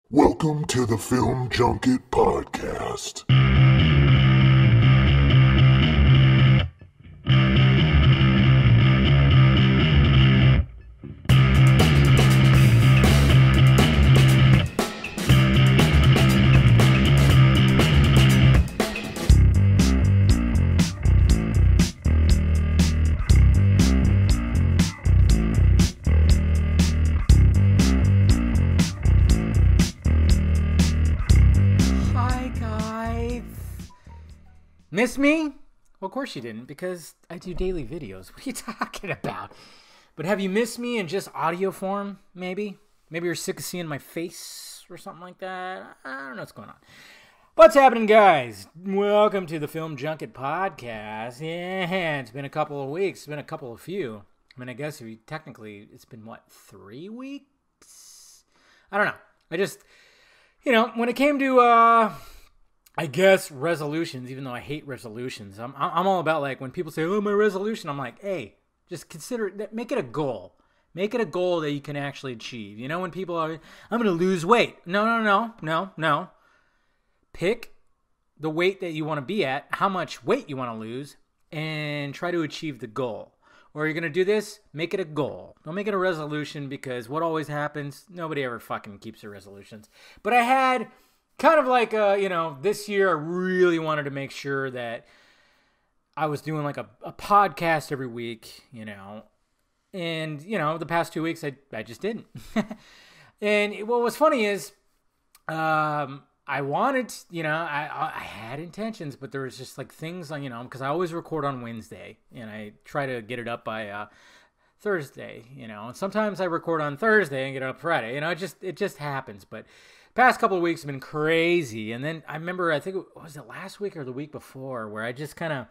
Welcome to the Film Junket podcast. Miss me? Well, of course you didn't, because I do daily videos. What are you talking about? But have you missed me in just audio form, maybe? Maybe you're sick of seeing my face or something like that. I don't know what's going on. What's happening, guys? Welcome to the Film Junket podcast. Yeah, it's been a couple of weeks. It's been a few. I mean, I guess if you technically, it's been, 3 weeks? I don't know. I just, when it came to, I guess resolutions, even though I hate resolutions, I'm all about, like, when people say, oh, my resolution, I'm like, hey, just consider that, make it a goal. Make it a goal that you can actually achieve. You know, when people are, I'm going to lose weight. No. Pick the weight that you want to be at, how much weight you want to lose, and try to achieve the goal. Or you're going to do this, make it a goal. Don't make it a resolution, because what always happens, nobody ever fucking keeps their resolutions. But I had kind of like, this year I really wanted to make sure that I was doing like a podcast every week, and, the past 2 weeks I just didn't. And what was funny is, I wanted, I had intentions, but there was just like things on, because I always record on Wednesday and I try to get it up by, Thursday, and sometimes I record on Thursday and get it up Friday, it just happens. But past couple of weeks have been crazy. And then I remember, I think was it last week or the week before, where I just kind of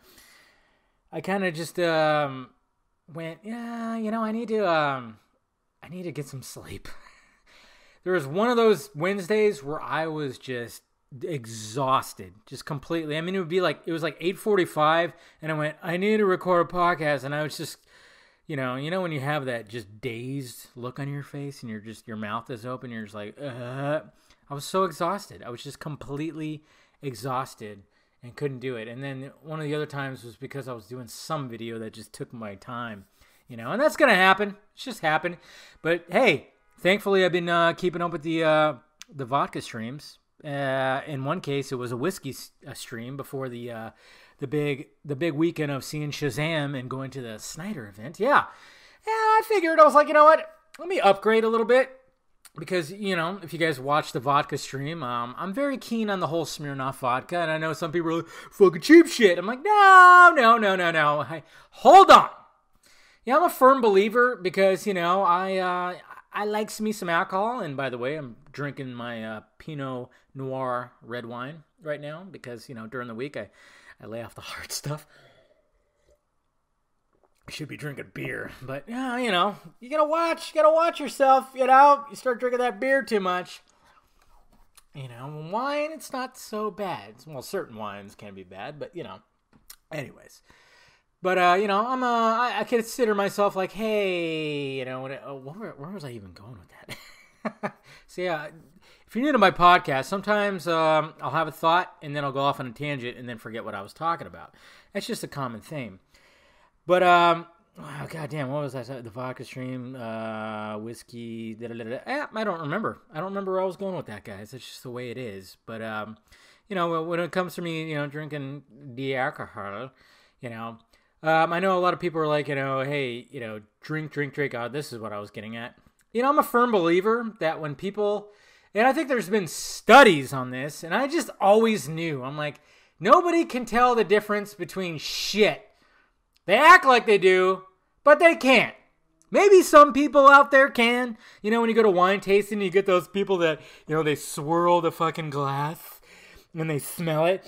went, yeah, I need to get some sleep. There was one of those Wednesdays where I was just exhausted, just completely. I mean, it was like 8:45 and I went, I need to record a podcast. And I was just, when you have that just dazed look on your face and your mouth is open, you're just like, I was so exhausted. I was just completely exhausted and couldn't do it. And then one of the other times was because I was doing some video that just took my time, and that's going to happen. It's just happened. But hey, thankfully I've been keeping up with the vodka streams. In one case, it was a whiskey stream before the big weekend of seeing Shazam and going to the Snyder event. Yeah, I figured, I was like, you know what? Let me upgrade a little bit. Because, if you guys watch the vodka stream, I'm very keen on the whole Smirnoff vodka. And I know some people are like, fucking cheap shit. I'm like, no. Hey, hold on. Yeah, I'm a firm believer because, I like me some alcohol. And by the way, I'm drinking my Pinot Noir red wine right now. Because, during the week, I lay off the hard stuff. I should be drinking beer, but yeah, you gotta watch yourself, you start drinking that beer too much. Wine, it's not so bad. Well, certain wines can be bad, but anyways. But I consider myself like, hey, where was I even going with that? So yeah, if you're new to my podcast, sometimes I'll have a thought and then I'll go off on a tangent and then forget what I was talking about. That's just a common theme. But, goddamn, what was that? The vodka stream, whiskey, I don't remember. I don't remember where I was going with that, guys. It's just the way it is. But, when it comes to me, drinking the alcohol, I know a lot of people are like, hey, drink. Oh, this is what I was getting at. I'm a firm believer that when people, and I think there's been studies on this, and I just always knew. I'm like, nobody can tell the difference between shit. They act like they do, but they can't. Maybe some people out there can. When you go to wine tasting, you get those people that, they swirl the fucking glass and they smell it.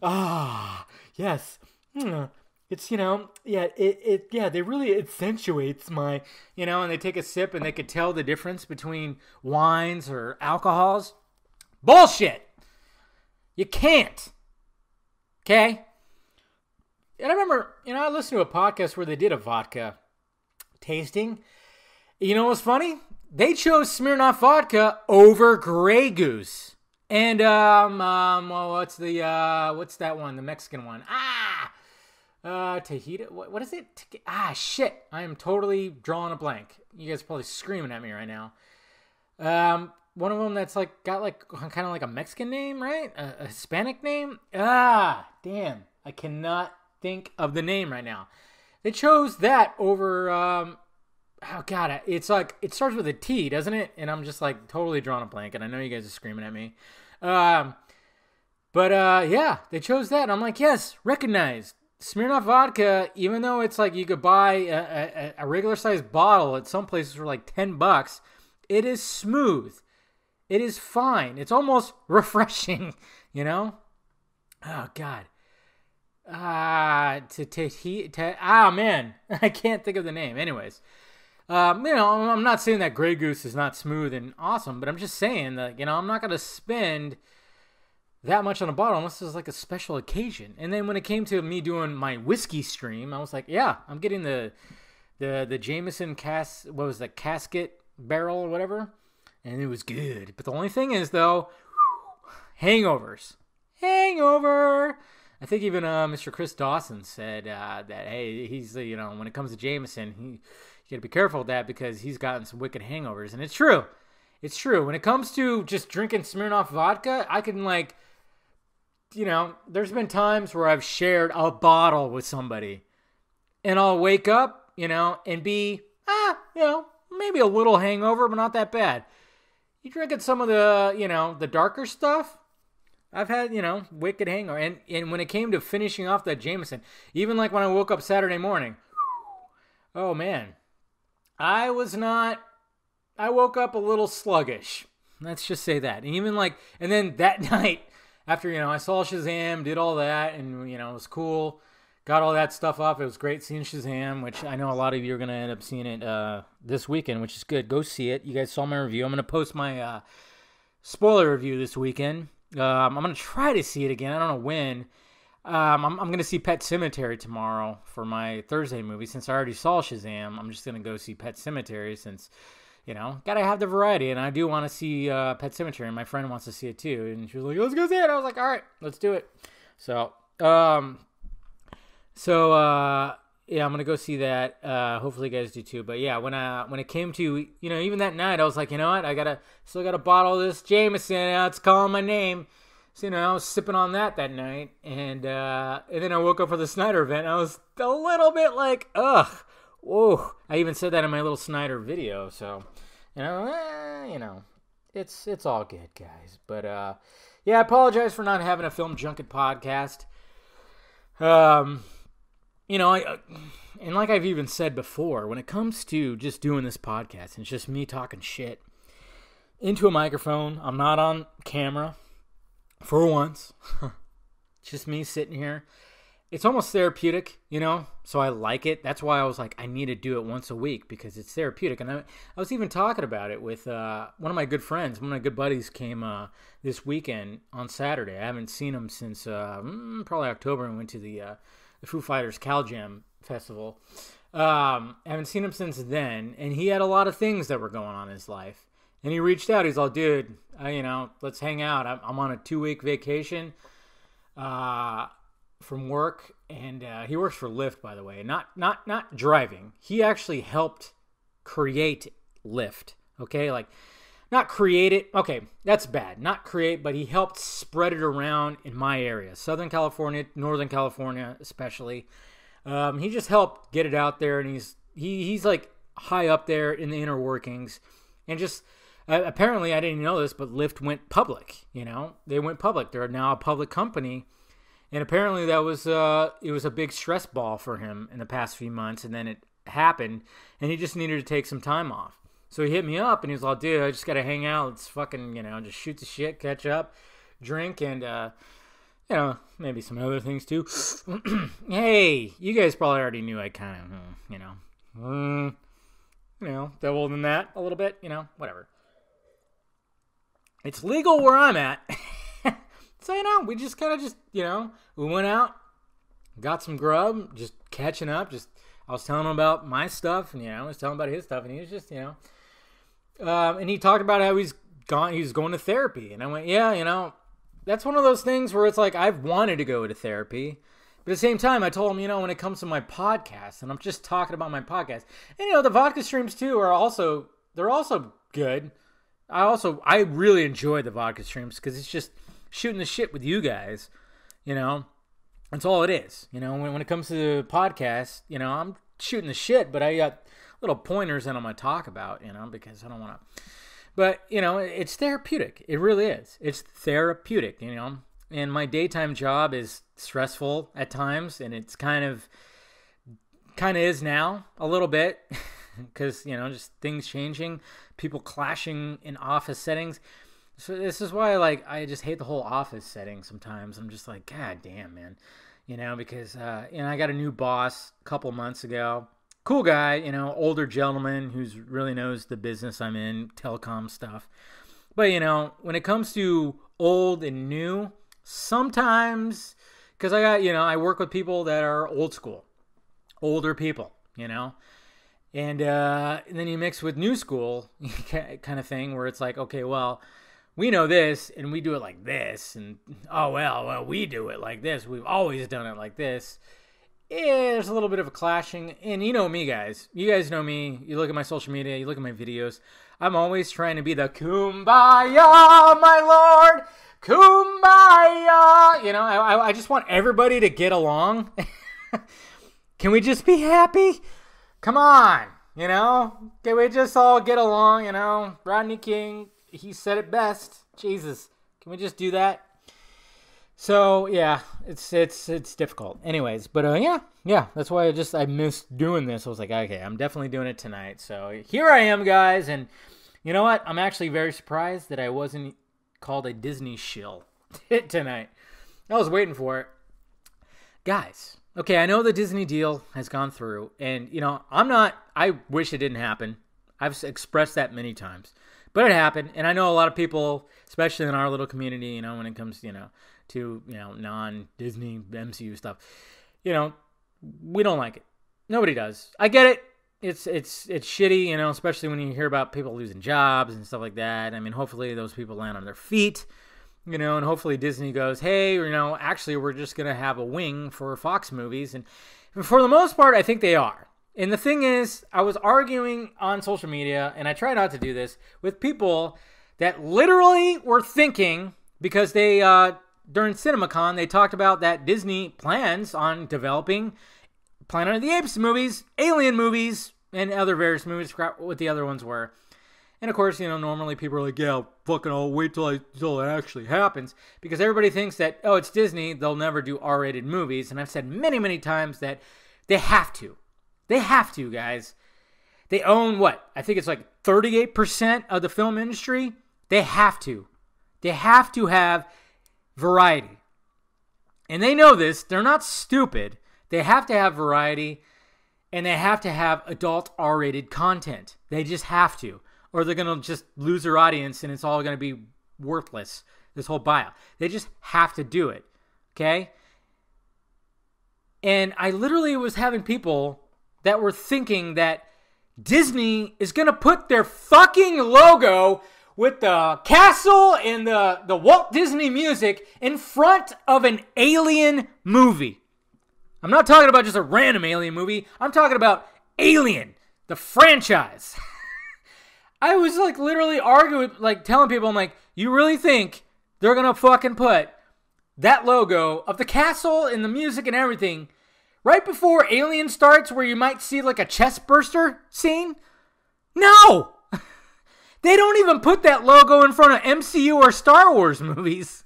Ah, yes. It's, they really accentuates my, and they take a sip and they could tell the difference between wines or alcohols. Bullshit. You can't. Okay? And I remember, I listened to a podcast where they did a vodka tasting. What's funny? they chose Smirnoff vodka over Grey Goose. And well, what's that one? The Mexican one. Tahiti. What is it? Shit. I am totally drawing a blank. You guys are probably screaming at me right now. One of them that's like got like kind of like a Mexican name, right? A Hispanic name. Damn. I cannot think of the name right now. They chose that over. Oh god, it's like it starts with a T, doesn't it? And I'm just like totally drawing a blank, and I know you guys are screaming at me. Yeah, they chose that, and I'm like, yes, recognized. Smirnoff vodka, even though it's like you could buy a regular sized bottle at some places for like $10, it is smooth. It is fine. It's almost refreshing, you know? Oh god. Man, I can't think of the name. Anyways. I'm not saying that Grey Goose is not smooth and awesome, but I'm just saying that, I'm not going to spend that much on a bottle unless it's like a special occasion. And then when it came to me doing my whiskey stream, I was like, yeah, I'm getting the Jameson casket barrel or whatever, and it was good. But the only thing is, though, hangovers. Hangover! I think even Mr. Chris Dawson said that, hey, he's, when it comes to Jameson, you got to be careful with that because he's gotten some wicked hangovers. And it's true. It's true. When it comes to just drinking Smirnoff vodka, I can, there's been times where I've shared a bottle with somebody. And I'll wake up, and be, maybe a little hangover, but not that bad. You drinking some of the, the darker stuff? I've had, wicked hangover. And when it came to finishing off that Jameson, even like when I woke up Saturday morning, oh man, I woke up a little sluggish. Let's just say that. And even and then that night, after, I saw Shazam, did all that, and, it was cool. Got all that stuff up. It was great seeing Shazam, which I know a lot of you are going to end up seeing it this weekend, which is good. Go see it. You guys saw my review. I'm going to post my spoiler review this weekend. I'm going to try to see it again. I don't know when. I'm going to see Pet Sematary tomorrow for my Thursday movie. Since I already saw Shazam, I'm just going to go see Pet Sematary since, got to have the variety. And I do want to see Pet Sematary, and my friend wants to see it too. And she was like, let's go see it. I was like, all right, let's do it. So, yeah, I'm going to go see that. Hopefully you guys do too. But yeah, when it came to, even that night, I was like, you know what? Still got a bottle of this Jameson. It's calling my name. So, I was sipping on that night. And then I woke up for the Snyder event. And I was a little bit like, ugh, whoa. I even said that in my little Snyder video. So, it's all good, guys. But, yeah, I apologize for not having a Film Junket podcast. And like I've even said before, when it comes to just doing this podcast, and it's just me talking shit into a microphone. I'm not on camera for once. Just me sitting here. It's almost therapeutic, so I like it. That's why I was like, I need to do it once a week because it's therapeutic. And I was even talking about it with one of my good friends. One of my good buddies came this weekend on Saturday. I haven't seen him since probably October, and went to the Foo Fighters Cal Jam Festival. I haven't seen him since then, and he had a lot of things that were going on in his life. And he reached out. He's all, dude, let's hang out. I'm on a 2-week vacation from work, and he works for Lyft, by the way. Not driving. He actually helped create Lyft. Okay, not create it. Okay, that's bad. Not create, but he helped spread it around in my area. Southern California, Northern California especially. He just helped get it out there, and he's like high up there in the inner workings. And just, apparently, I didn't know this, but Lyft went public, They went public. They're now a public company. And apparently that was, it was a big stress ball for him in the past few months, and then it happened, and he just needed to take some time off. So he hit me up, and he was like, dude, I just got to hang out. Let's fucking, just shoot the shit, catch up, drink, and, maybe some other things too. Hey, you guys probably already knew I kind of, double than that a little bit, whatever. It's legal where I'm at. So, we just kind of we went out, got some grub, just catching up, I was telling him about my stuff, and, I was telling him about his stuff, and he was just, And he talked about how he's going to therapy. And I went, yeah, that's one of those things where it's like, I've wanted to go to therapy. But at the same time, I told him, when it comes to my podcast, and I'm just talking about my podcast, and the vodka streams too they're also good. I really enjoy the vodka streams because it's just shooting the shit with you guys, That's all it is. When it comes to the podcast, I'm shooting the shit, but I got little pointers that I'm going to talk about, because I don't want to. But, it's therapeutic. It really is. It's therapeutic, And my daytime job is stressful at times, and it's kind of is now a little bit because, just things changing, people clashing in office settings. So this is why, I just hate the whole office setting sometimes. I'm just like, God damn, man. Because, I got a new boss a couple months ago. Cool guy, older gentleman who really knows the business I'm in, telecom stuff. But, when it comes to old and new, sometimes, because I work with people that are old school, older people, and then you mix with new school kind of thing where it's like, okay, well, we know this and we do it like this, and well, we do it like this. We've always done it like this. Yeah, there's a little bit of a clashing, and you know me, guys. You guys know me. You look at my social media, you look at my videos. I'm always trying to be the kumbaya, my lord, kumbaya. I just want everybody to get along. Can we just be happy? Come on, Can we just all get along, Rodney King, he said it best. Jesus, can we just do that? So yeah, it's difficult. Anyways, but yeah, that's why I missed doing this. I was like, okay, I'm definitely doing it tonight. So here I am, guys, and you know what? I'm actually very surprised that I wasn't called a Disney shill tonight. I was waiting for it, guys. Okay, I know the Disney deal has gone through, and I wish it didn't happen. I've expressed that many times, but it happened, and I know a lot of people, especially in our little community, when it comes to non-Disney MCU stuff, we don't like it. Nobody does. I get it. It's shitty, especially when you hear about people losing jobs and stuff like that. I mean, hopefully those people land on their feet, and hopefully Disney goes, hey, actually we're just going to have a wing for Fox movies. And for the most part, I think they are. And the thing is, I was arguing on social media, and I try not to do this, with people that literally were thinking, because they, during CinemaCon, they talked about that Disney plans on developing Planet of the Apes movies, Alien movies, and other various movies. Forgot what the other ones were. And of course, normally people are like, yeah, fucking I'll wait till it actually happens. Because everybody thinks that, oh, it's Disney, they'll never do R-rated movies. And I've said many, many times that they have to. They have to, guys. They own what? I think it's like 38% of the film industry. They have to. They have to have variety. And they know this. They're not stupid. They have to have variety, and they have to have adult R-rated content. They just have to. Or they're going to just lose their audience, and it's all going to be worthless, this whole buyout. They just have to do it. Okay? And I literally was having people that were thinking that Disney is going to put their fucking logo with the castle and the Walt Disney music in front of an Alien movie. I'm not talking about just a random Alien movie. I'm talking about Alien, the franchise. I was literally arguing, telling people, I'm like, you really think they're going to fucking put that logo of the castle and the music and everything right before Alien starts, where you might see a chest burster scene? No! They don't even put that logo in front of MCU or Star Wars movies.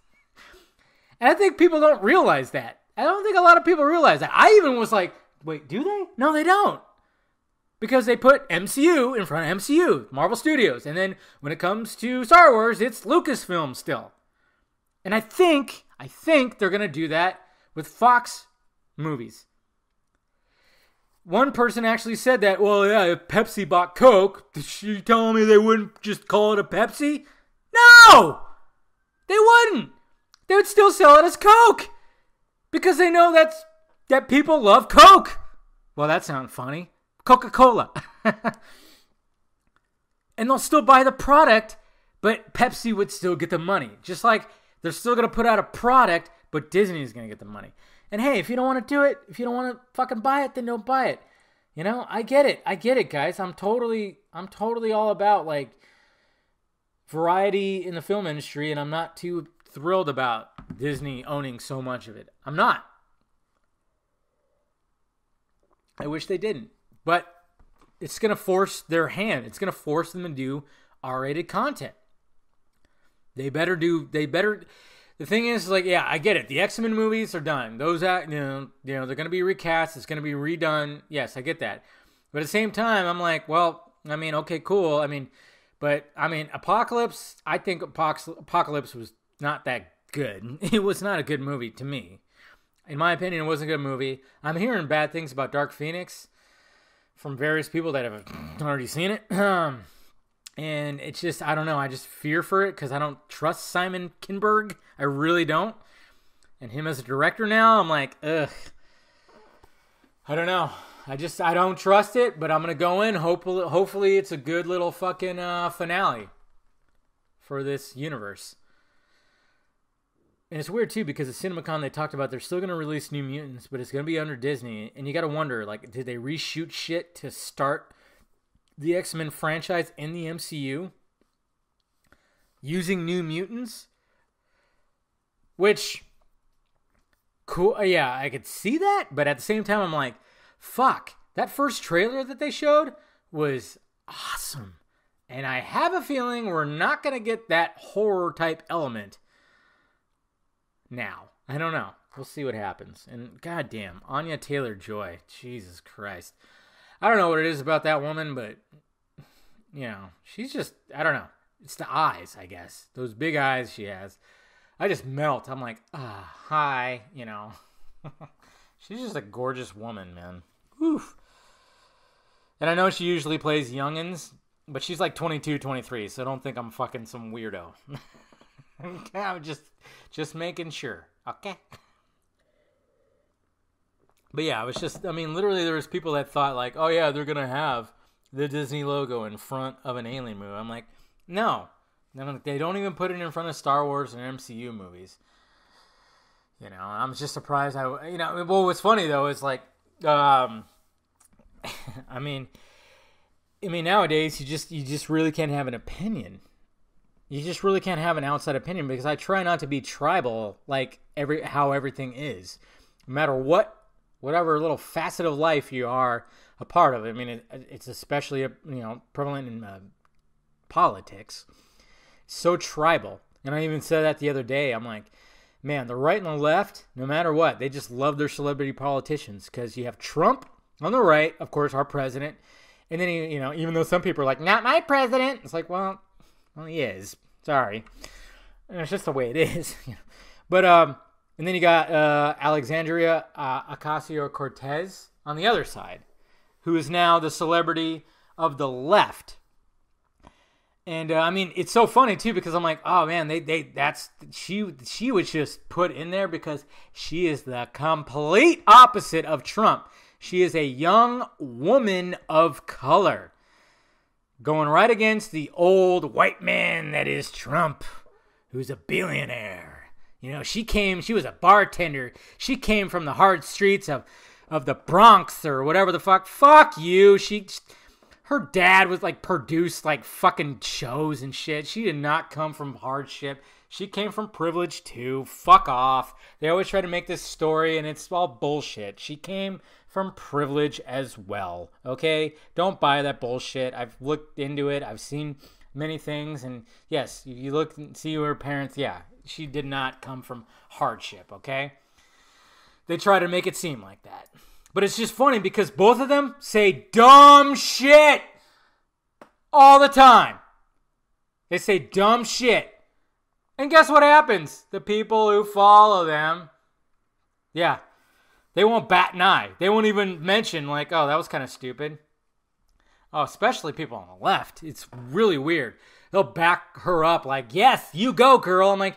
And I think people don't realize that. I don't think a lot of people realize that. I even was like, wait, do they? No, they don't. Because they put MCU in front of MCU, Marvel Studios. And then when it comes to Star Wars, it's Lucasfilm still. And I think they're going to do that with Fox movies. One person actually said that, well, yeah, if Pepsi bought Coke, is she telling me they wouldn't just call it a Pepsi? No! They wouldn't. They would still sell it as Coke. Because they know that people love Coke. Well, that sounds funny. Coca-Cola. And they'll still buy the product, but Pepsi would still get the money. Just like they're still going to put out a product, but Disney's going to get the money. And hey, if you don't want to do it, if you don't want to fucking buy it, then don't buy it. You know, I get it, guys. I'm totally all about like variety in the film industry, and I'm not too thrilled about Disney owning so much of it. I'm not. I wish they didn't. But it's going to force their hand. It's going to force them to do R-rated content. The thing is, like, yeah, I get it. The X-Men movies are done. Those, they're going to be recast. It's going to be redone. Yes, I get that. But at the same time, I'm like, well, I mean, okay, cool. I mean, Apocalypse, I think Apocalypse was not that good. It was not a good movie to me. In my opinion, it wasn't a good movie. I'm hearing bad things about Dark Phoenix from various people that have already seen it. And it's just, I don't know. I just fear for it because I don't trust Simon Kinberg. I really don't. And him as a director now, I'm like, ugh. I don't know. I don't trust it, but I'm going to go in. Hopefully it's a good little fucking finale for this universe. And it's weird, too, because at CinemaCon they talked about they're still going to release New Mutants, but it's going to be under Disney. And you got to wonder, like, did they reshoot shit to start the X-Men franchise in the MCU using New Mutants? Which, cool, yeah, I could see that. But at the same time, I'm like, fuck, that first trailer that they showed was awesome. And I have a feeling we're not going to get that horror-type element now. I don't know. We'll see what happens. And goddamn, Anya Taylor-Joy. Jesus Christ. I don't know what it is about that woman, but, you know, she's just, I don't know. It's the eyes, I guess. Those big eyes she has. I just melt. I'm like, hi, you know. She's just a gorgeous woman, man. Oof. And I know she usually plays youngins, but she's like 22, 23, so don't think I'm fucking some weirdo. I'm just making sure, okay? But yeah, it was just, I mean, literally there was people that thought like, oh yeah, they're going to have the Disney logo in front of an alien movie. I'm like, no. They don't even put it in front of Star Wars and MCU movies. You know, I'm just surprised well, what's funny though is like, I mean, nowadays you just really can't have an opinion. You just really can't have an outside opinion because I try not to be tribal like how everything is. No matter whatever little facet of life you are a part of. I mean, it's especially prevalent in politics. So tribal. And I even said that the other day. I'm like, man, the right and the left, no matter what, they just love their celebrity politicians because you have Trump on the right, of course, our president. And then, even though some people are like, not my president. It's like, well, he is. Sorry. And it's just the way it is. But, and then you got Alexandria Ocasio-Cortez on the other side, who is now the celebrity of the left. And I mean, it's so funny too because I'm like, oh man, she was just put in there because she is the complete opposite of Trump. She is a young woman of color, going right against the old white man that is Trump, who's a billionaire. She was a bartender. She came from the hard streets of the Bronx or whatever the fuck. Fuck you. Her dad was like produced like fucking shows and shit. She did not come from hardship. She came from privilege too. Fuck off. They always try to make this story and it's all bullshit. She came from privilege as well. Okay? Don't buy that bullshit. I've looked into it. I've seen many things. And yes, if you look and see her parents, yeah, she did not come from hardship. Okay? They try to make it seem like that. But it's just funny because both of them say dumb shit all the time. They say dumb shit. And guess what happens? The people who follow them, yeah, they won't bat an eye. They won't even mention like, oh, that was kind of stupid. Oh, especially people on the left. It's really weird. They'll back her up like, yes, you go, girl. I'm like,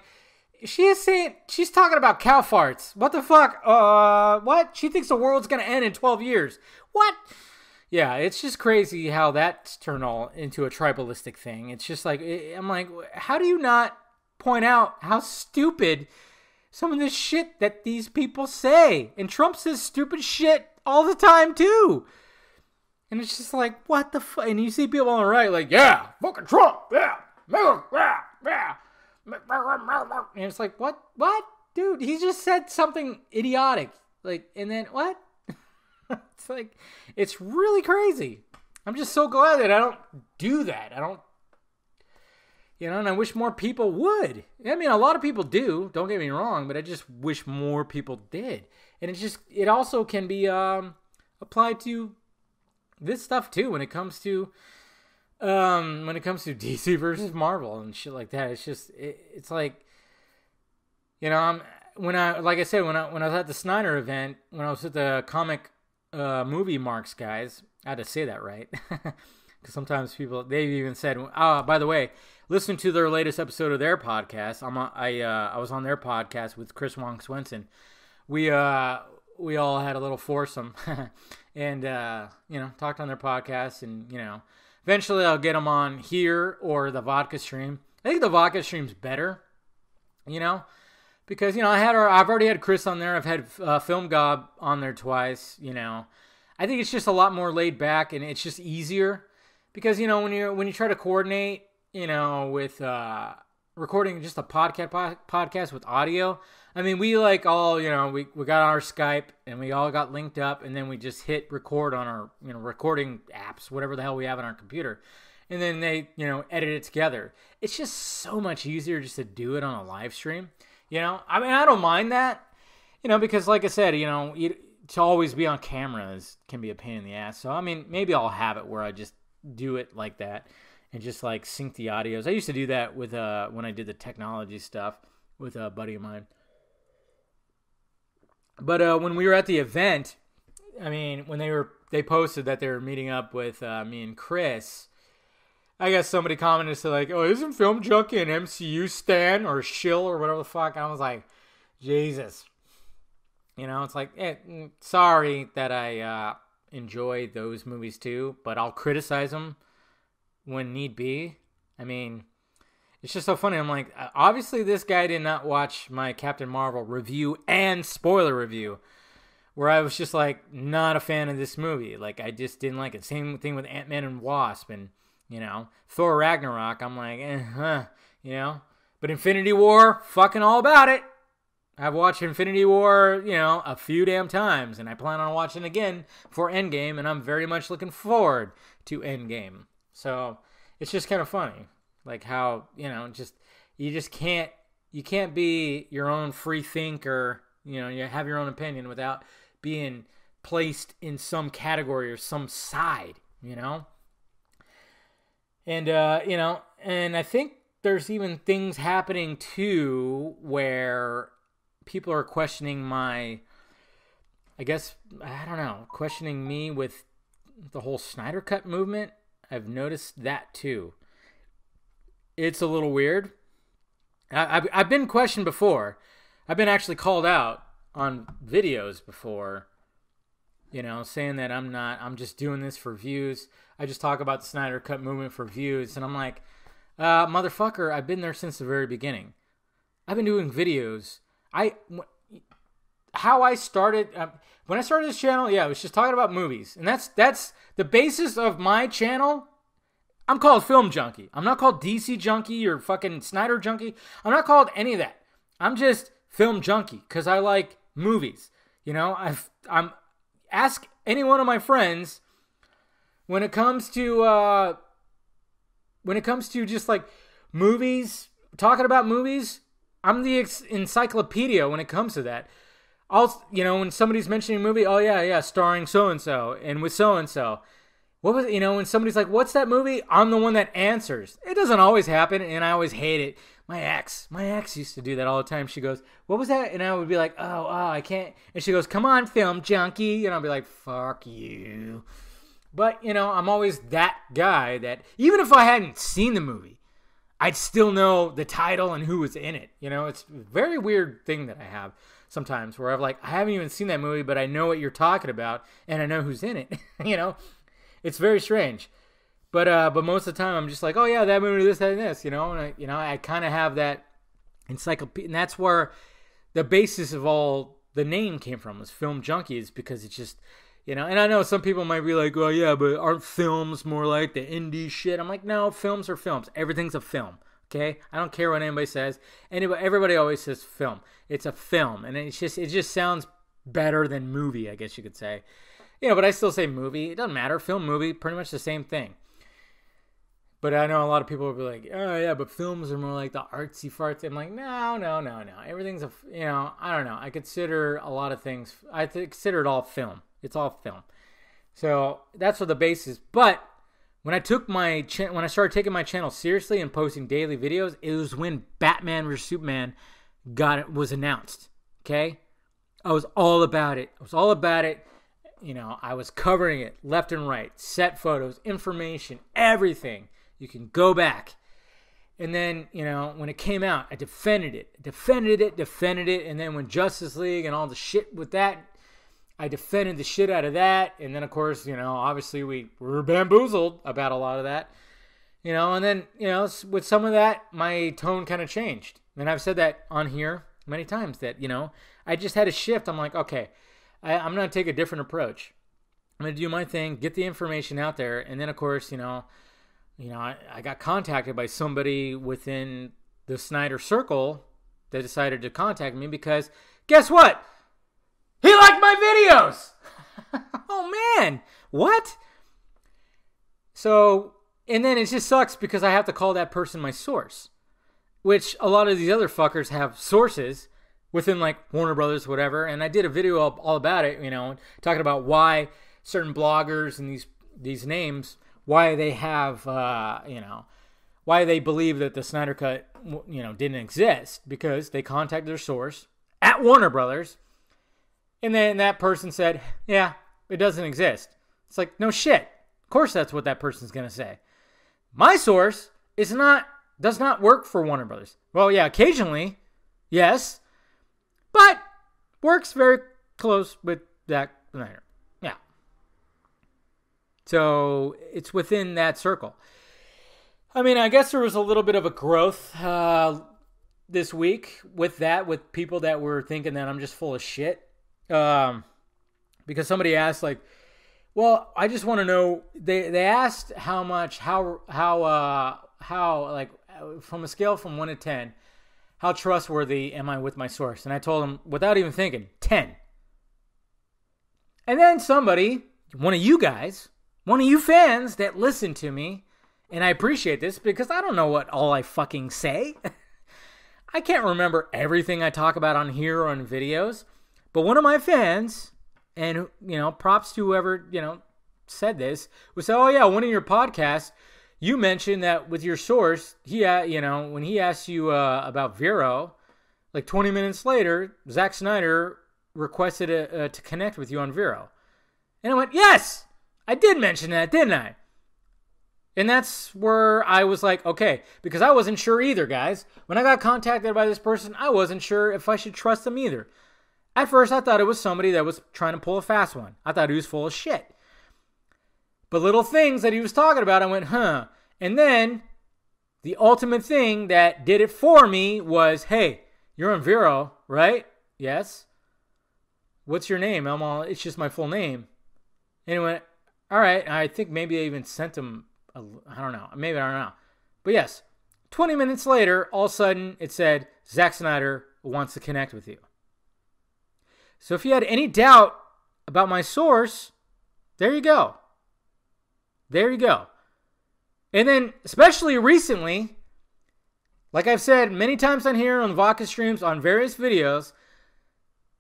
she's talking about cow farts. What the fuck? What? She thinks the world's going to end in 12 years. What? Yeah, it's just crazy how that's turned all into a tribalistic thing. It's just like, I'm like, how do you not point out how stupid some of this shit that these people say? And Trump says stupid shit all the time, too. And it's just like, what the fuck? And you see people on the right like, yeah, fucking Trump, yeah, yeah. And it's like, what? Dude, he just said something idiotic. Like, and then what? It's like, it's really crazy. I'm just so glad that I don't do that. I don't, and I wish more people would. I mean, a lot of people do, don't get me wrong, but I just wish more people did. And it also can be applied to this stuff too when it comes to DC versus Marvel and shit like that. It's just, it's like, when I was at the Snyder event, when I was at the comic movie marks guys, I had to say that right. Because sometimes people, they've even said, by the way, listen to their latest episode of their podcast. I was on their podcast with Chris Wong Swenson. We all had a little foursome and, talked on their podcast, and, eventually I'll get them on here or the vodka stream. I think the vodka stream's better, because, I've already had Chris on there. I've had Film Gob on there twice, I think it's just a lot more laid back, and it's just easier because, when you try to coordinate, with recording just a podcast with audio. I mean, we like all, we got our Skype and we all got linked up, and then we just hit record on our, recording apps, whatever the hell we have on our computer. And then they, edit it together. It's just so much easier just to do it on a live stream. I mean, I don't mind that, because like I said, to always be on camera can be a pain in the ass. So, I mean, maybe I'll have it where I just do it like that and just like sync the audios. I used to do that with, when I did the technology stuff with a buddy of mine. But when we were at the event, I mean, when they posted that they were meeting up with me and Chris, I guess somebody commented to like, oh, isn't Film Junkie an MCU stan or shill or whatever the fuck? I was like, Jesus. It's like, sorry that I enjoy those movies too, but I'll criticize them when need be. I mean, it's just so funny. I'm like, obviously this guy did not watch my Captain Marvel review and spoiler review, where I was just like, not a fan of this movie. Like, I just didn't like it. Same thing with Ant-Man and Wasp and, Thor Ragnarok. I'm like, But Infinity War, fucking all about it. I've watched Infinity War, a few damn times, and I plan on watching it again for Endgame, and I'm very much looking forward to Endgame. So, it's just kind of funny. Like how, you can't be your own free thinker, you have your own opinion without being placed in some category or some side, And, and I think there's even things happening too where people are questioning questioning me with the whole Snyder Cut movement. I've noticed that too. It's a little weird. I've been questioned before. I've been actually called out on videos before, saying that I'm just doing this for views. I just talk about the Snyder Cut movement for views. And I'm like, motherfucker, I've been there since the very beginning. I've been doing videos. How I started, when I started this channel, I was just talking about movies. And that's the basis of my channel. I'm called Film Junkie. I'm not called DC Junkie or fucking Snyder Junkie. I'm not called any of that. I'm just Film Junkie because I like movies. Ask any one of my friends when it comes to just like movies, talking about movies. I'm the encyclopedia when it comes to that. When somebody's mentioning a movie, oh yeah, starring so and so and with so and so. What was it, when somebody's like, what's that movie? I'm the one that answers. It doesn't always happen, and I always hate it. My ex used to do that all the time. She goes, what was that? And I would be like, oh, I can't. And she goes, come on, Film Junkie. And I'll be like, fuck you. But, I'm always that guy that, even if I hadn't seen the movie, I'd still know the title and who was in it. It's a very weird thing that I have sometimes where I haven't even seen that movie, but I know what you're talking about, and I know who's in it, It's very strange. But most of the time I'm just like, oh yeah, that movie, this, that, and this, and I kind of have that encyclopedia, and that's where the basis of all the name came from, was Film Junkies, because it's just, and I know some people might be like, well, yeah, but aren't films more like the indie shit? I'm like, no, films are films. Everything's a film. Okay, I don't care what anybody says. Everybody always says film. It's a film, and it just sounds better than movie, I guess you could say. But I still say movie. It doesn't matter. Film, movie, pretty much the same thing. But I know a lot of people will be like, oh yeah, but films are more like the artsy fartsy. I'm like, no. Everything's I don't know. I consider a lot of things. I consider it all film. It's all film. So that's what the base is. But when I started taking my channel seriously and posting daily videos, it was when Batman vs Superman was announced. Okay, I was all about it. I was covering it left and right, set photos, information, everything. You can go back. And then, when it came out, I defended it. And then when Justice League and all the shit with that, I defended the shit out of that. And then, of course, obviously we were bamboozled about a lot of that. And then, with some of that, my tone kind of changed. And I've said that on here many times that, I just had a shift. I'm like, okay, I'm going to take a different approach. I'm going to do my thing, get the information out there. And then, of course, I got contacted by somebody within the Snyder circle that decided to contact me because guess what? He liked my videos. Oh man, what? So, and then it just sucks because I have to call that person my source, which a lot of these other fuckers have sources within like Warner Brothers, whatever. And I did a video all about it, talking about why certain bloggers and these names, why they have, why they believe that the Snyder Cut, didn't exist, because they contacted their source at Warner Brothers, and then that person said, yeah, it doesn't exist. It's like, no shit. Of course that's what that person's going to say. My source does not work for Warner Brothers. Well, yeah, occasionally, yes, but works very close with Zack Snyder. Yeah. So it's within that circle. I mean, I guess there was a little bit of a growth this week with people that were thinking that I'm just full of shit. Because somebody asked, like, well, I just want to know, they asked how like, from a scale from 1 to 10, how trustworthy am I with my source? And I told them, without even thinking, 10. And then somebody, one of you fans that listen to me, and I appreciate this because I don't know what all I fucking say. I can't remember everything I talk about on here or on videos. But one of my fans, and, props to whoever, said this, would say, oh yeah, one of your podcasts, you mentioned that with your source, when he asked you about Vero, like 20 minutes later, Zack Snyder requested to connect with you on Vero. And I went, yes, I did mention that, didn't I? And that's where I was like, okay, because I wasn't sure either, guys. When I got contacted by this person, I wasn't sure if I should trust them either. At first, I thought it was somebody that was trying to pull a fast one. I thought he was full of shit. But little things that he was talking about, I went, huh. And then the ultimate thing that did it for me was, hey, you're on Vero, right? Yes. What's your name? It's just my full name. And he went, all right. I think maybe I even sent him, I don't know. Maybe, I don't know. But yes, 20 minutes later, all of a sudden, it said, Zack Snyder wants to connect with you. So if you had any doubt about my source, there you go. There you go. And then, especially recently, like I've said many times on here, on Vodka streams, on various videos,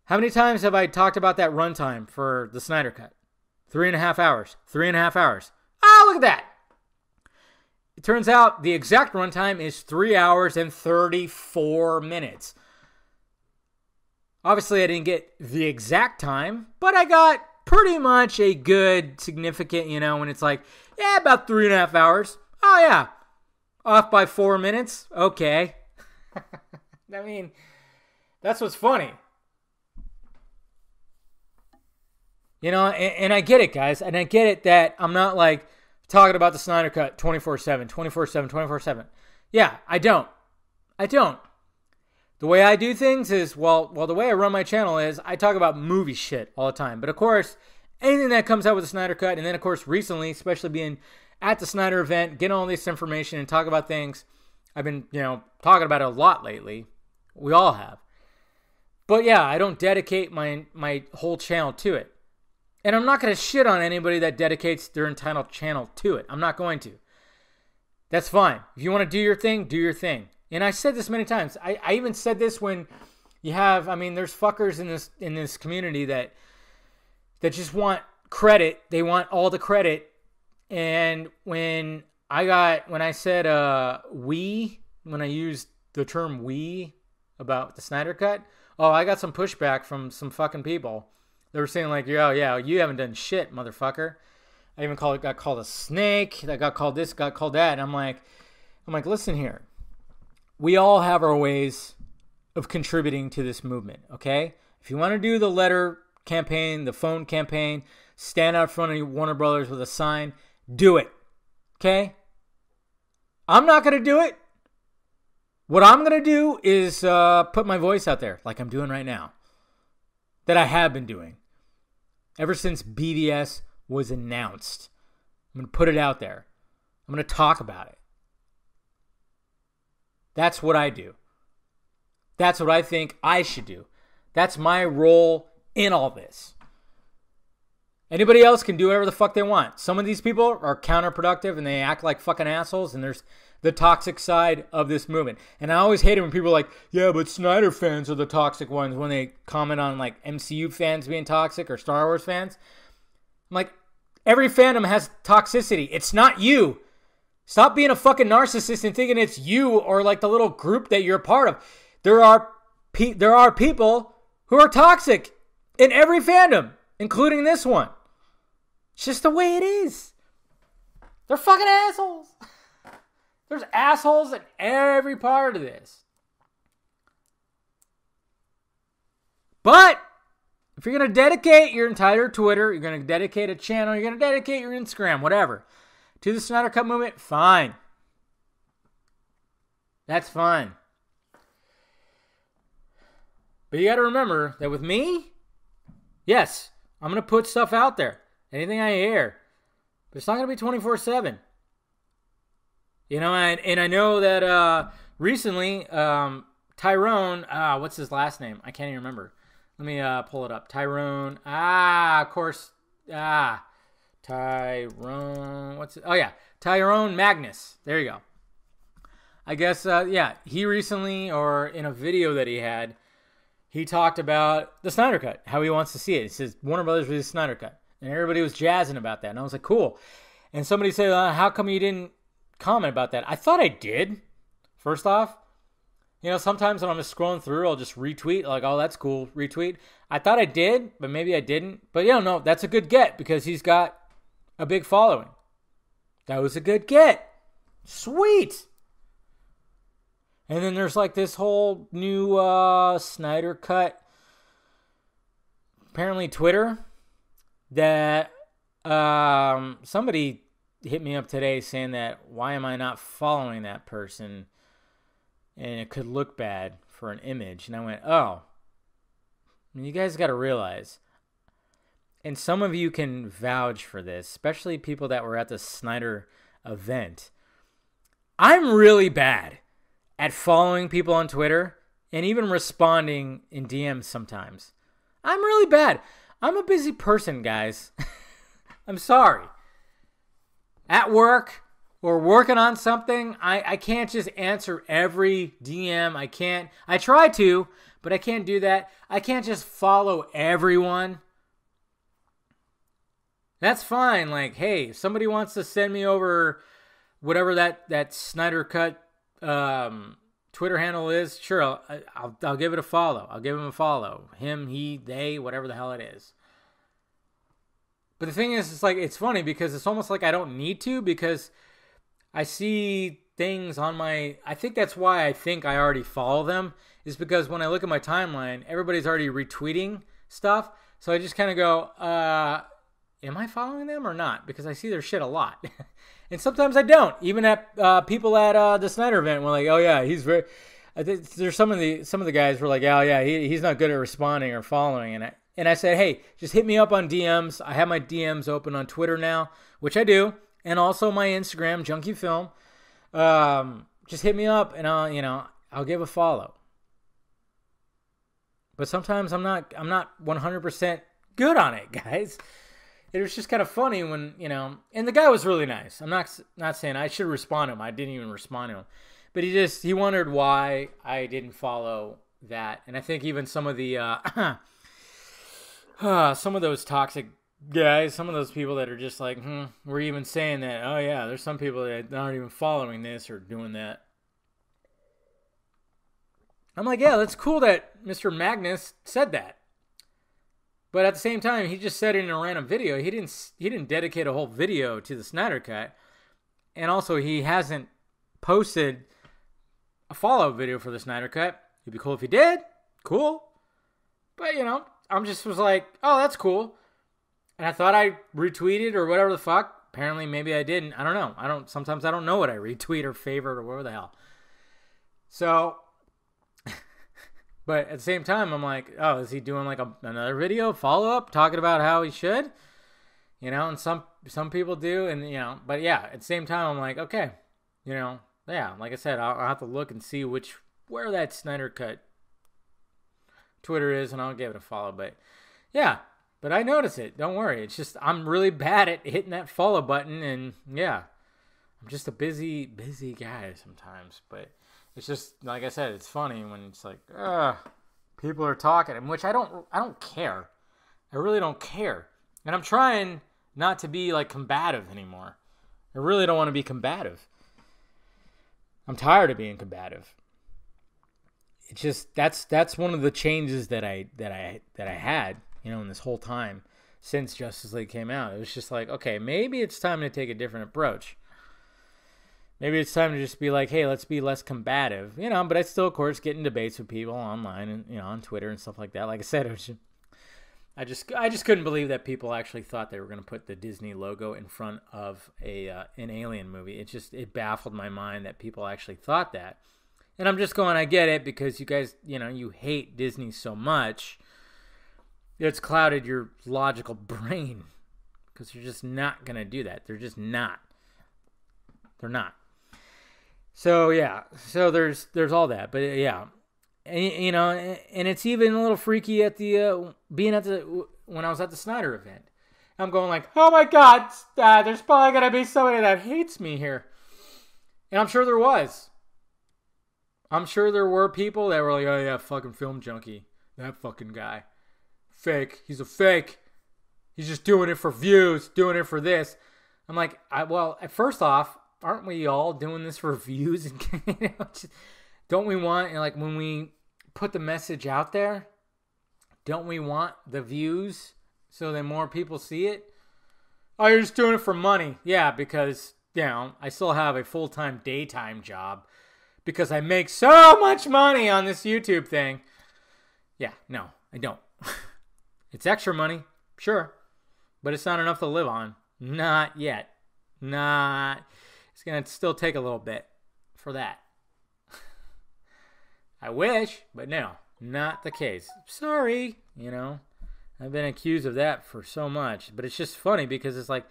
how many times have I talked about that runtime for the Snyder Cut? 3.5 hours. 3.5 hours. Oh, look at that. It turns out the exact runtime is 3 hours and 34 minutes. Obviously, I didn't get the exact time, but I got pretty much a good, significant, when it's like, yeah, about 3.5 hours. Oh, yeah. Off by 4 minutes? Okay. I mean, that's what's funny. You know, and I get it, guys. And I get it that I'm not like talking about the Snyder Cut 24/7, 24/7, 24/7. Yeah, I don't. The way I do things is, well, the way I run my channel is I talk about movie shit all the time. But of course, anything that comes out with the Snyder Cut, and then of course recently, especially being at the Snyder event, getting all this information and talk about things, I've been, talking about it a lot lately. We all have. But yeah, I don't dedicate my whole channel to it. And I'm not going to shit on anybody that dedicates their entire channel to it. I'm not going to. That's fine. If you want to do your thing, do your thing. And I said this many times. I even said this when you have, there's fuckers in this community that just want credit. They want all the credit. And when I said when I used the term we about the Snyder Cut, I got some pushback from some fucking people. They were saying like, yeah, you haven't done shit, motherfucker. I even got called a snake. I got called this, got called that. And I'm like, listen here. We all have our ways of contributing to this movement, okay? If you want to do the letter campaign, the phone campaign, stand out in front of Warner Brothers with a sign, do it, okay? I'm not going to do it. What I'm going to do is put my voice out there like I'm doing right now, that I have been doing ever since BVS was announced. I'm going to put it out there. I'm going to talk about it. That's what I do. That's what I think I should do. That's my role in all this. Anybody else can do whatever the fuck they want. Some of these people are counterproductive and they act like fucking assholes, and there's the toxic side of this movement. And I always hate it when people are like, yeah, but Snyder fans are the toxic ones, when they comment on like MCU fans being toxic or Star Wars fans. I'm like, every fandom has toxicity. It's not you. Stop being a fucking narcissist and thinking it's you or like the little group that you're a part of. There are people who are toxic in every fandom, including this one. It's just the way it is. They're fucking assholes. There's assholes in every part of this. But if you're going to dedicate your entire Twitter, you're going to dedicate a channel, you're going to dedicate your Instagram, whatever, to the Snyder Cut movement, fine. That's fine. But you got to remember that with me, yes, I'm going to put stuff out there. Anything I hear. But it's not going to be 24/7. And I know that recently, Tyrone, what's his last name? I can't even remember. Let me pull it up. Tyrone, of course, Tyrone, what's it? Oh, yeah, Tyrone Magnus. There you go. I guess, he recently, or in a video that he had, he talked about the Snyder Cut, how he wants to see it. He says, Warner Brothers released Snyder Cut. And everybody was jazzing about that. And I was like, cool. And somebody said, how come you didn't comment about that? I thought I did. First off, sometimes when I'm just scrolling through, I'll just retweet, like, oh, that's cool, retweet. I thought I did, but maybe I didn't. But no, that's a good get because he's got a big following. That was a good get. Sweet. And then there's like this whole new Snyder Cut, apparently Twitter, that somebody hit me up today saying that why am I not following that person, and it could look bad for an image. And I went, you guys got to realize, and some of you can vouch for this, especially people that were at the Snyder event, I'm really bad at following people on Twitter and even responding in DMs sometimes. I'm really bad. I'm a busy person, guys. I'm sorry. At work or working on something, I can't just answer every DM. I can't. I try to, but I can't do that. I can't just follow everyone. That's fine. Like, hey, if somebody wants to send me over whatever that Snyder Cut Twitter handle is, sure, I'll give it a follow. I'll give him a follow. Him, he, they, whatever the hell it is. But the thing is, it's funny because it's almost like I don't need to, because I see things on my, I think that's why I think I already follow them, is because when I look at my timeline, everybody's already retweeting stuff. So I just kind of go, am I following them or not? Because I see their shit a lot. And sometimes I don't. Even at people at the Snyder event were like, oh yeah, he's very... I think there's some of the guys were like, oh yeah, he's not good at responding or following. And I said, hey, just hit me up on DMs. I have my DMs open on Twitter now, which I do. And also my Instagram, Junkie Film. Just hit me up and I'll give a follow. But sometimes I'm not 100% good on it, guys. It was just kind of funny when, and the guy was really nice. I'm not saying I should respond to him. I didn't even respond to him. But he wondered why I didn't follow that. And I think even some of the some of those toxic guys, some of those people that are just like, we're even saying that, oh yeah, there's some people that aren't even following this or doing that. I'm like, yeah, that's cool that Mr. Magnus said that. But at the same time, he just said it in a random video. He didn't dedicate a whole video to the Snyder Cut. And also, he hasn't posted a follow-up video for the Snyder Cut. It'd be cool if he did. Cool. But, I'm just was like, oh, that's cool. And I thought I retweeted or whatever the fuck. Apparently, maybe I didn't. I don't know. Sometimes I don't know what I retweet or favorite or whatever the hell. So... But at the same time, I'm like, oh, is he doing like another video, follow-up, talking about how he should? And some people do, and, but yeah, at the same time, I'm like, okay, yeah, like I said, I'll have to look and see where that Snyder Cut Twitter is, and I'll give it a follow. But yeah, but I notice it. Don't worry. It's just I'm really bad at hitting that follow button, and yeah, I'm just a busy guy sometimes, but... It's just, like I said, it's funny when it's like, people are talking, which I don't care. I really don't care. And I'm trying not to be, like, combative anymore. I really don't want to be combative. I'm tired of being combative. It's just, that's one of the changes that I had, in this whole time since Justice League came out. It was just like, okay, maybe it's time to take a different approach. Maybe it's time to just be like, hey, let's be less combative, but I still, of course, get in debates with people online and, on Twitter and stuff like that. Like I said, I just couldn't believe that people actually thought they were going to put the Disney logo in front of an Alien movie. It baffled my mind that people actually thought that. And I'm just going, I get it, because you guys, you hate Disney so much. It's clouded your logical brain, because they're just not going to do that. They're just not. They're not. So yeah, so there's all that, but yeah, and, and it's even a little freaky at the when I was at the Snyder event. I'm going like, oh my God, there's probably gonna be somebody that hates me here, and I'm sure there was. I'm sure there were people that were like, oh yeah, fucking film junkie, that fucking guy, fake. He's a fake. He's just doing it for views, doing it for this. I'm like, well, first off, aren't we all doing this for views? And don't we want, like, when we put the message out there, don't we want the views so that more people see it? Oh, you're just doing it for money. Yeah, because, I still have a full-time daytime job because I make so much money on this YouTube thing. Yeah, no, I don't. It's extra money, sure, but it's not enough to live on. Not yet. It's going to still take a little bit for that. I wish, but no, not the case. Sorry, I've been accused of that for so much. But it's just funny because it's like,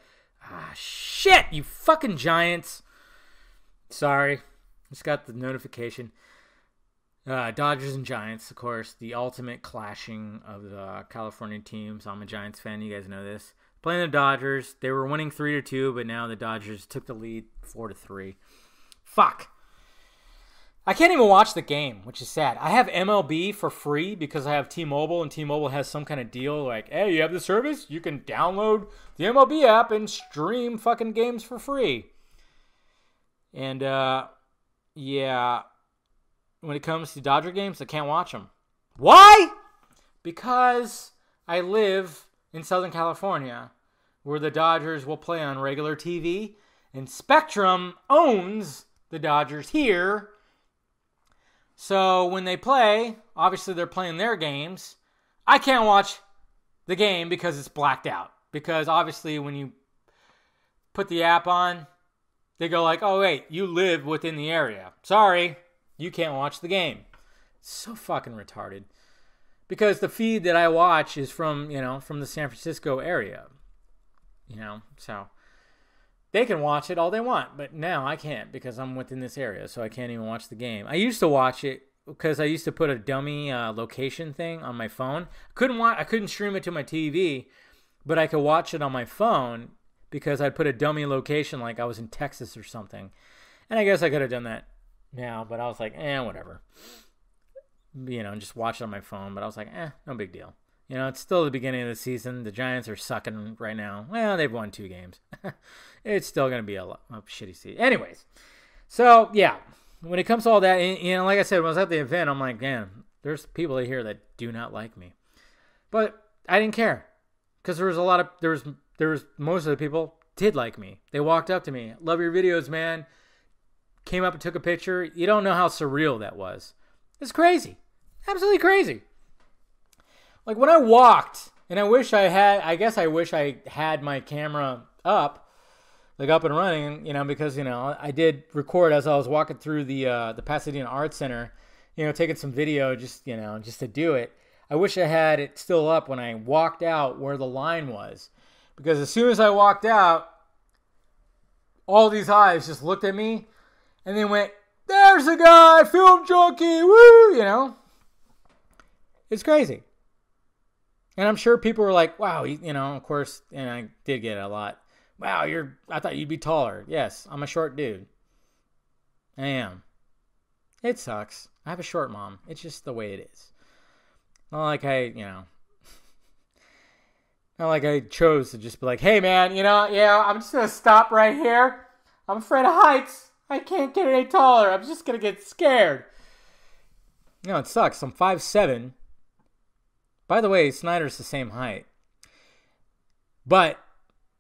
shit, you fucking Giants. Sorry, just got the notification. Dodgers and Giants, of course, the ultimate clashing of the California teams. I'm a Giants fan, you guys know this. Playing the Dodgers, they were winning 3-2, but now the Dodgers took the lead 4-3. Fuck. I can't even watch the game, which is sad. I have MLB for free because I have T-Mobile, and T-Mobile has some kind of deal like, hey, you have the service? You can download the MLB app and stream fucking games for free. And, yeah, when it comes to Dodger games, I can't watch them. Why? Because I live in Southern California, where the Dodgers will play on regular TV, and Spectrum owns the Dodgers here. So when they play, obviously they're playing their games. I can't watch the game because it's blacked out. Because obviously when you put the app on, they go like, oh wait, you live within the area. Sorry, you can't watch the game. It's so fucking retarded. Because the feed that I watch is from the San Francisco area. So they can watch it all they want, but now I can't because I'm within this area, so I can't even watch the game. I used to watch it because I used to put a dummy location thing on my phone. I couldn't stream it to my TV, but I could watch it on my phone because I'd put a dummy location like I was in Texas or something. And I guess I could have done that now, but I was like, whatever. Just watch it on my phone. But I was like, no big deal. It's still the beginning of the season. The Giants are sucking right now. Well, they've won 2 games. It's still going to be a shitty season. Anyways, so, yeah. When it comes to all that, like I said, when I was at the event, I'm like, man, there's people here that do not like me. But I didn't care. Because there was most of the people did like me. They walked up to me. Love your videos, man. Came up and took a picture. You don't know how surreal that was. It's crazy. Absolutely crazy. Like when I walked, and I wish I had my camera up and running, because, I did record as I was walking through the Pasadena Art Center, taking some video just to do it. I wish I had it still up when I walked out where the line was. Because as soon as I walked out, all these eyes just looked at me and they went, there's a guy, film junkie, woo, It's crazy. And I'm sure people were like, wow, of course, and I did get it a lot. Wow, I thought you'd be taller. Yes, I'm a short dude. I am. It sucks. I have a short mom. It's just the way it is. Not like I chose to just be like, hey man, I'm just going to stop right here. I'm afraid of heights. I can't get any taller. I'm just going to get scared. It sucks. I'm 5'7". By the way, Snyder's the same height. But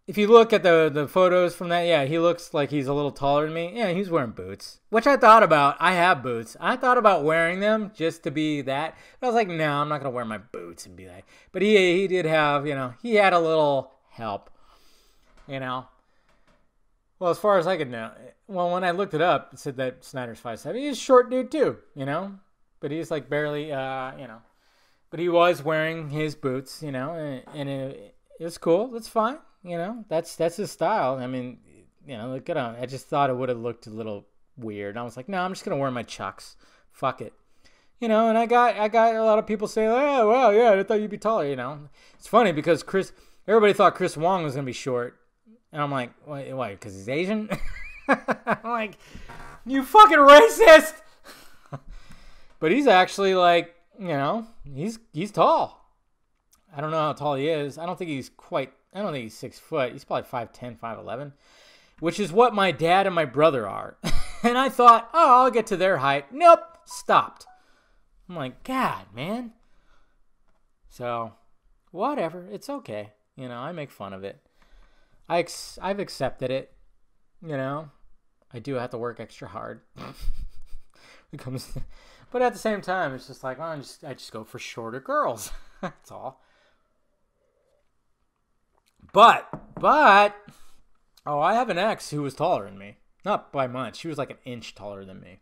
if you look at the photos from that, yeah, he looks like he's a little taller than me. Yeah, he's wearing boots, which I thought about. I have boots. I thought about wearing them just to be that. But I was like, no, I'm not going to wear my boots and be that. But he did have, he had a little help, Well, as far as I could know, when I looked it up, it said that Snyder's 5'7". He's a short dude too, But he's like barely, But he was wearing his boots, and it was cool. That's fine, That's his style. I mean, look at him. I just thought it would have looked a little weird. I was like, no, I'm just gonna wear my Chucks. Fuck it, And I got a lot of people saying, oh, well, yeah, I thought you'd be taller. It's funny because everybody thought Chris Wong was gonna be short, and I'm like, why? Because he's Asian? I'm like, you fucking racist. But he's actually like. He's tall. I don't know how tall he is. I don't think he's 6 foot. He's probably 5'10", 5'11", which is what my dad and my brother are. And I thought, I'll get to their height. Nope, stopped. I'm like, God, man. So, whatever. It's okay. I make fun of it. I've accepted it. I do have to work extra hard. But at the same time, it's just like, I just go for shorter girls. That's all. But, I have an ex who was taller than me. Not by much. She was like an inch taller than me.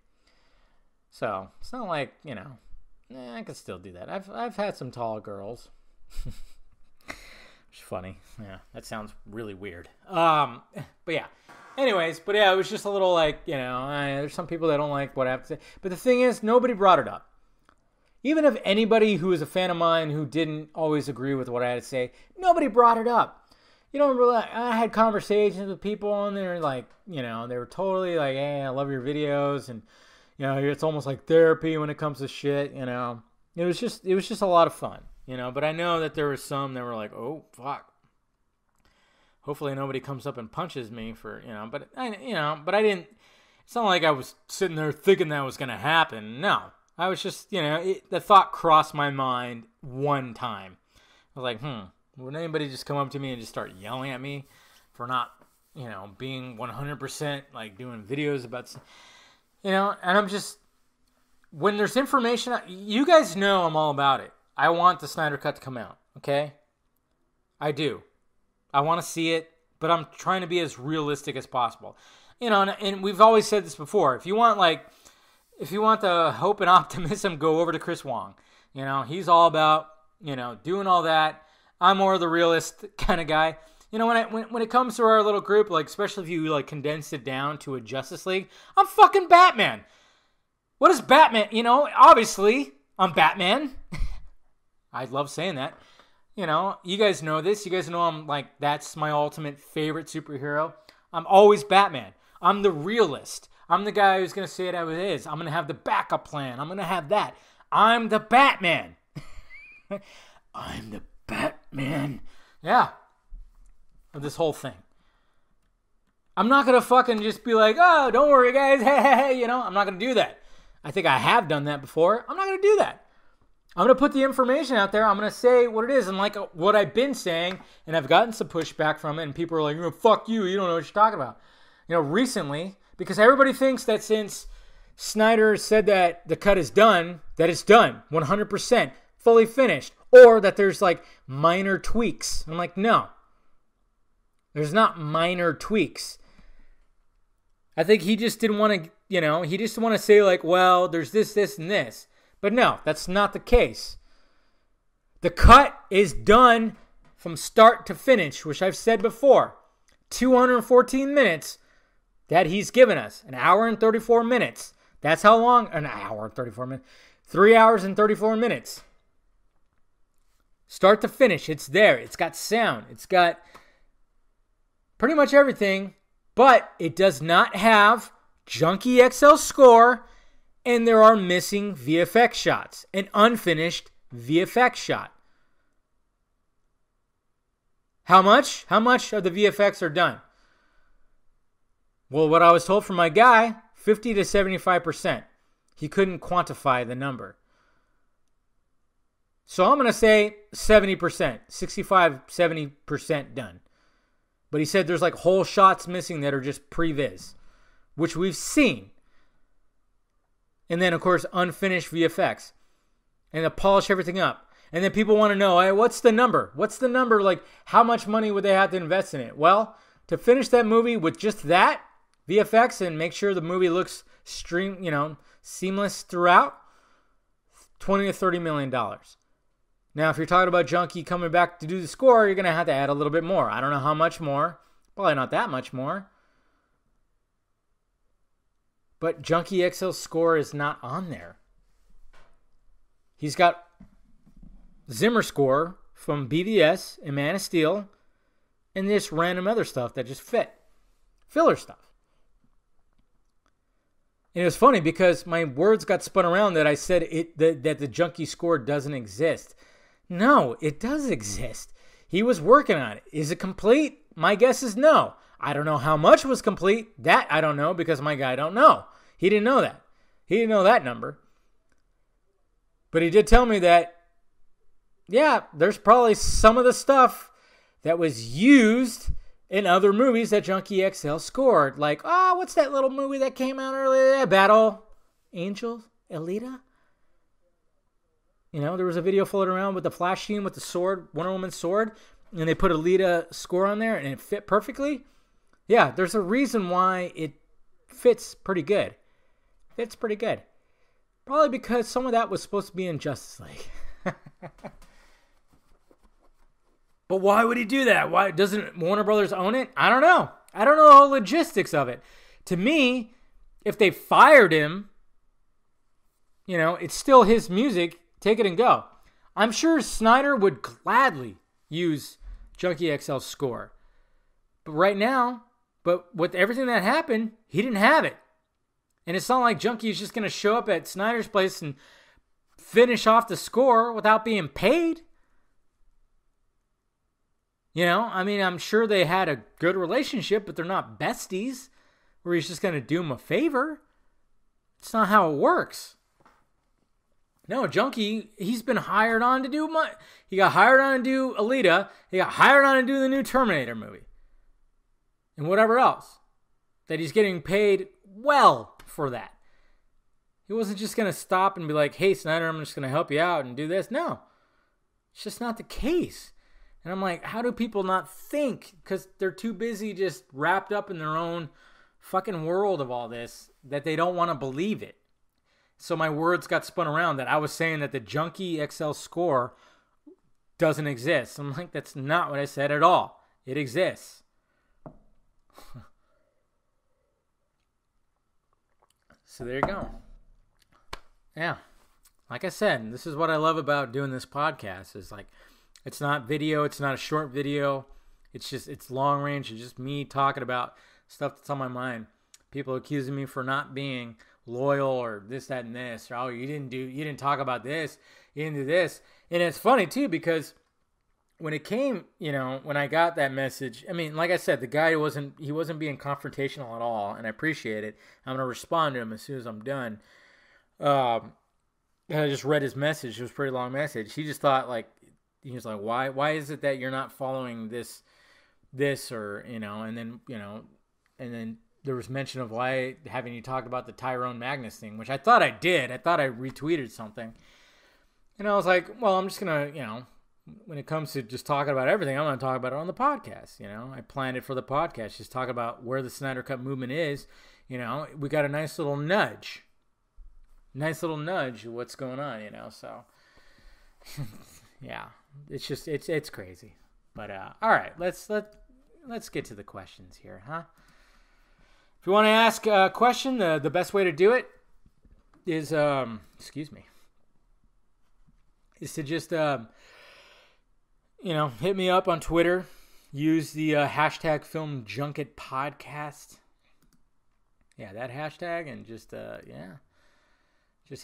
So, it's not like, I could still do that. I've had some tall girls. It's funny. Yeah, that sounds really weird. But yeah. Anyways, but yeah, it was just a little like, there's some people that don't like what I have to say. But the thing is, nobody brought it up. Even if anybody who is a fan of mine who didn't always agree with what I had to say, nobody brought it up. I had conversations with people and they're like, they were totally like, hey, I love your videos. And, it's almost like therapy when it comes to shit, It was just a lot of fun, But I know that there were some that were like, oh, fuck. Hopefully nobody comes up and punches me for, but I didn't, it's not like I was sitting there thinking that was going to happen. No, I was just, the thought crossed my mind one time. I was like, would anybody just come up to me and just start yelling at me for not, being 100% like doing videos about, and I'm just, when there's information, you guys know I'm all about it. I want the Snyder Cut to come out. Okay. I do. I want to see it, but I'm trying to be as realistic as possible. You know, and we've always said this before. If you want the hope and optimism, go over to Chris Wong. You know, he's all about, you know, doing all that. I'm more of the realist kind of guy. You know, when it comes to our little group, like, especially if you, like, condense it down to a Justice League, I'm fucking Batman. What is Batman? You know, obviously, I'm Batman. I love saying that. You know, you guys know this. You guys know I'm, like, that's my ultimate favorite superhero. I'm always Batman. I'm the realist. I'm the guy who's going to say it as it is. I'm going to have the backup plan. I'm going to have that. I'm the Batman. I'm the Batman. Yeah. Of this whole thing. I'm not going to fucking just be like, oh, don't worry, guys. Hey, you know, I'm not going to do that. I think I have done that before. I'm not going to do that. I'm going to put the information out there. I'm going to say what it is. And like what I've been saying, and I've gotten some pushback from it, and people are like, oh, fuck you. You don't know what you're talking about. You know, recently, because everybody thinks that since Snyder said that the cut is done, that it's done, 100%, fully finished, or that there's like minor tweaks. I'm like, no. There's not minor tweaks. I think he just didn't want to, you know, he just want to say like, well, there's this, this, and this. But no, that's not the case. The cut is done from start to finish, which I've said before. 214 minutes that he's given us. An hour and 34 minutes. That's how long, an hour and 34 minutes. 3 hours and 34 minutes. Start to finish, it's there. It's got sound. It's got pretty much everything, but it does not have Junkie XL score, and there are missing VFX shots, an unfinished VFX shot. How much? How much of the VFX are done? Well, what I was told from my guy, 50 to 75%. He couldn't quantify the number. So I'm going to say 70%, 65, 70% done. But he said there's like whole shots missing that are just previs, which we've seen. And then, of course, unfinished VFX. And to polish everything up. And then people want to know, hey, what's the number? What's the number? Like, how much money would they have to invest in it? Well, to finish that movie with just that VFX and make sure the movie looks seamless throughout, $20 to $30 million. Now, if you're talking about Junkie coming back to do the score, you're going to have to add a little bit more. I don't know how much more. Probably not that much more. But Junkie XL's score is not on there. He's got Zimmer score from BVS and Man of Steel and this random other stuff that just fit. Filler stuff. And it was funny because my words got spun around that I said that the Junkie score doesn't exist. No, it does exist. He was working on it. Is it complete? My guess is no. I don't know how much was complete. That I don't know because my guy don't know. He didn't know that. He didn't know that number. But he did tell me that, yeah, there's probably some of the stuff that was used in other movies that Junkie XL scored. Like, what's that little movie that came out earlier? Battle Angel? Alita? You know, there was a video floating around with the flash scene with the sword, Wonder Woman's sword, and they put Alita score on there, and it fit perfectly. Yeah, there's a reason why it fits pretty good. Fits pretty good. Probably because some of that was supposed to be in Justice League. But why would he do that? Why doesn't Warner Brothers own it? I don't know. I don't know the whole logistics of it. To me, if they fired him, you know, it's still his music. Take it and go. I'm sure Snyder would gladly use Junkie XL's score. But right now, with everything that happened, he didn't have it. And it's not like Junkie is just going to show up at Snyder's place and finish off the score without being paid. You know, I mean, I'm sure they had a good relationship, but they're not besties where he's just going to do him a favor. It's not how it works. No, Junkie, he's been hired on to do he got hired on to do Alita. He got hired on to do the new Terminator movie. And whatever else. That he's getting paid well for that. He wasn't just going to stop and be like, hey, Snyder, I'm just going to help you out and do this. No. It's just not the case. And I'm like, how do people not think? Because they're too busy just wrapped up in their own fucking world of all this that they don't want to believe it. So my words got spun around that I was saying that the Junkie XL score doesn't exist. I'm like, that's not what I said at all. It exists. So there you go. Yeah. Like I said, this is what I love about doing this podcast is like, it's not video. It's not a short video. It's long range. It's just me talking about stuff that's on my mind. People accusing me for not being loyal or this, that, and this. Or, oh, you didn't talk about this. You didn't do this. And it's funny too, because when it came, when I got that message, I mean, like I said, the guy wasn't being confrontational at all, and I appreciate it. I'm going to respond to him as soon as I'm done. I just read his message. It was a pretty long message. He just thought he was like, why is it that you're not following this, or, and then there was mention of why haven't you talked about the Tyrone Magnus thing, which I thought I did. I thought I retweeted something. And I was like, well, I'm just going to, when it comes to just talking about everything, I'm going to talk about it on the podcast. I planned it for the podcast, just talk about where the Snyder Cut movement is. We got a nice little nudge of what's going on, so yeah, it's just, it's crazy. But, all right, let's get to the questions here, huh? If you want to ask a question, the best way to do it is, is to just, hit me up on Twitter. Use the hashtag Film Junket Podcast. Yeah, that hashtag, and just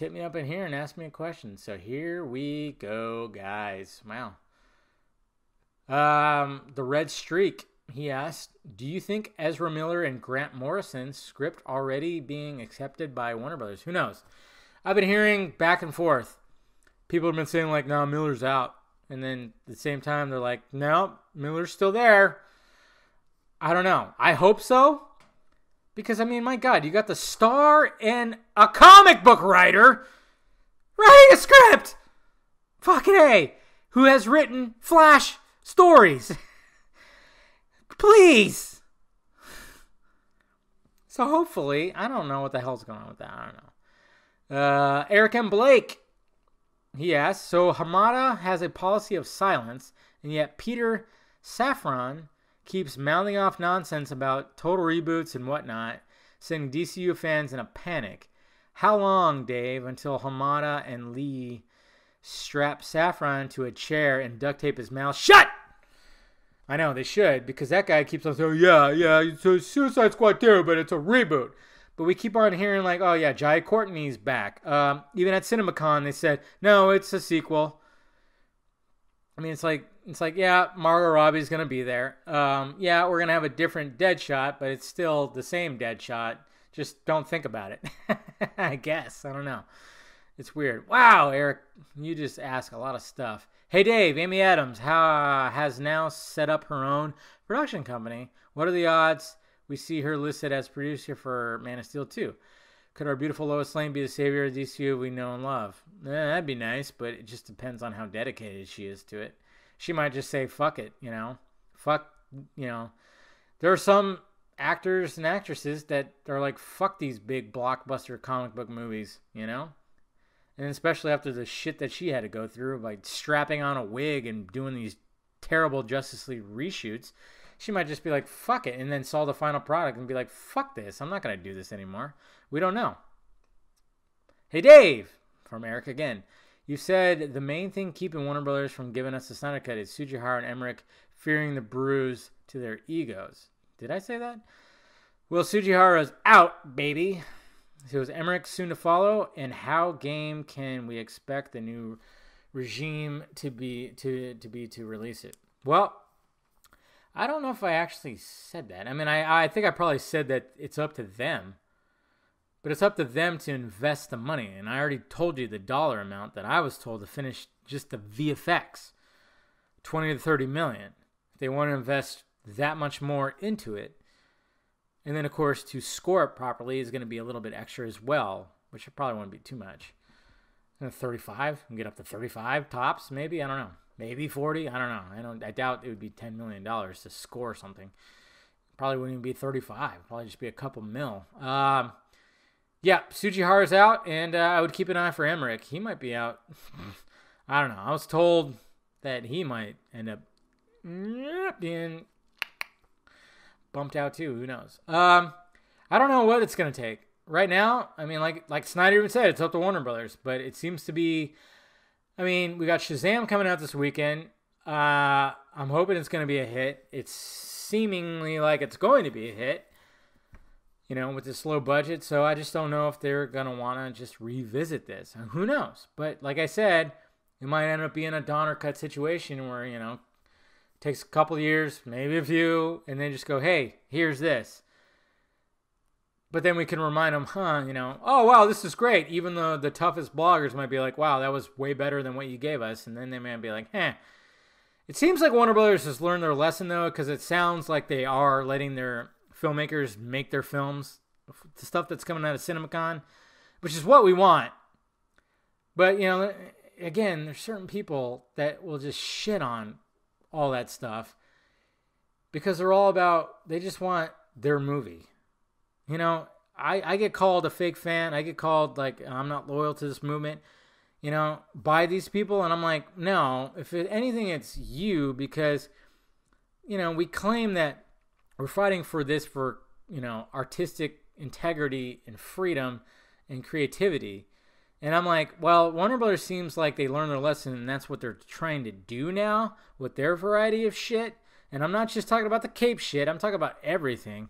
hit me up in here and ask me a question. So here we go, guys. Wow. The Red Streak. He asked, do you think Ezra Miller and Grant Morrison's script already being accepted by Warner Brothers? Who knows? I've been hearing back and forth. People have been saying no, Miller's out. And then at the same time, they're like, no, Miller's still there. I don't know. I hope so. Because, I mean, my God, you got the star and a comic book writer writing a script. Fucking A. Who has written Flash stories. Please. So hopefully, I don't know what the hell's going on with that. I don't know. Eric M. Blake, he asks, so Hamada has a policy of silence, and yet Peter Safran keeps mouthing off nonsense about total reboots and whatnot, sending DCU fans in a panic. How long, Dave, until Hamada and Lee strap Safran to a chair and duct tape his mouth shut? I know, they should, because that guy keeps on saying, yeah, it's a Suicide Squad 2, but it's a reboot. But we keep on hearing oh yeah, Jai Courtney's back. Even at CinemaCon, they said, no, it's a sequel. I mean, it's like, yeah, Margot Robbie's going to be there. Yeah, we're going to have a different Deadshot, but it's still the same Deadshot. Just don't think about it. I guess. I don't know. It's weird. Wow, Eric, you just ask a lot of stuff. Hey, Dave, Amy Adams has now set up her own production company. What are the odds we see her listed as producer for Man of Steel 2? Could our beautiful Lois Lane be the savior of DCU we know and love? That'd be nice, but it just depends on how dedicated she is to it. She might just say, fuck it, Fuck, There are some actors and actresses that are like, fuck these big blockbuster comic book movies, And especially after the shit that she had to go through, like strapping on a wig and doing these terrible Justice League reshoots, she might just be like, fuck it, and then saw the final product and be like, fuck this, I'm not going to do this anymore. We don't know. Hey, Dave, from Eric again. You said the main thing keeping Warner Brothers from giving us the Snyder Cut is Sujihara and Emmerich fearing the bruise to their egos. Did I say that? Well, Sujihara's out, baby. So is Emmerich soon to follow? And how game can we expect the new regime to release it? Well, I don't know if I actually said that. I mean, I think I probably said that it's up to them. But it's up to them to invest the money. And I already told you the dollar amount that I was told to finish just the VFX. 20 to 30 million. If they want to invest that much more into it. And then, of course, to score it properly is going to be a little bit extra as well. Which probably won't be too much. 35? And get up to 35 tops, maybe? I don't know. maybe 40. I don't know. I doubt it would be $10 million to score something. Probably wouldn't even be 35. Probably just be a couple mil. Yeah, Tsujihara's out, and I would keep an eye for Emmerich. He might be out. I don't know. I was told that he might end up being bumped out too. Who knows? I don't know what it's going to take. Right now, I mean, like Snyder even said, it's up to Warner Brothers. But it seems to be... I mean, we got Shazam coming out this weekend. I'm hoping it's going to be a hit. It's seemingly like it's going to be a hit, you know, with this low budget. So I just don't know if they're going to want to just revisit this. Who knows? But like I said, it might end up being a Donner Cut situation where, you know, it takes a couple of years, maybe a few, and then just go, hey, here's this. But then we can remind them, you know, oh, wow, this is great. Even though the toughest bloggers might be like, wow, that was way better than what you gave us. And then they might be like, It seems like Warner Brothers has learned their lesson, though, because it sounds like they are letting their filmmakers make their films, the stuff that's coming out of CinemaCon, which is what we want. But, you know, again, there's certain people that will just shit on all that stuff because they're all about, they just want their movie. You know, I get called a fake fan. I get called, like, I'm not loyal to this movement, you know, by these people. And I'm like, no, if anything, it's you, because, you know, we claim that we're fighting for this for, you know, artistic integrity and freedom and creativity. And I'm like, well, Warner Brothers seems like they learned their lesson, and that's what they're trying to do now with their variety of shit. And I'm not just talking about the cape shit. I'm talking about everything.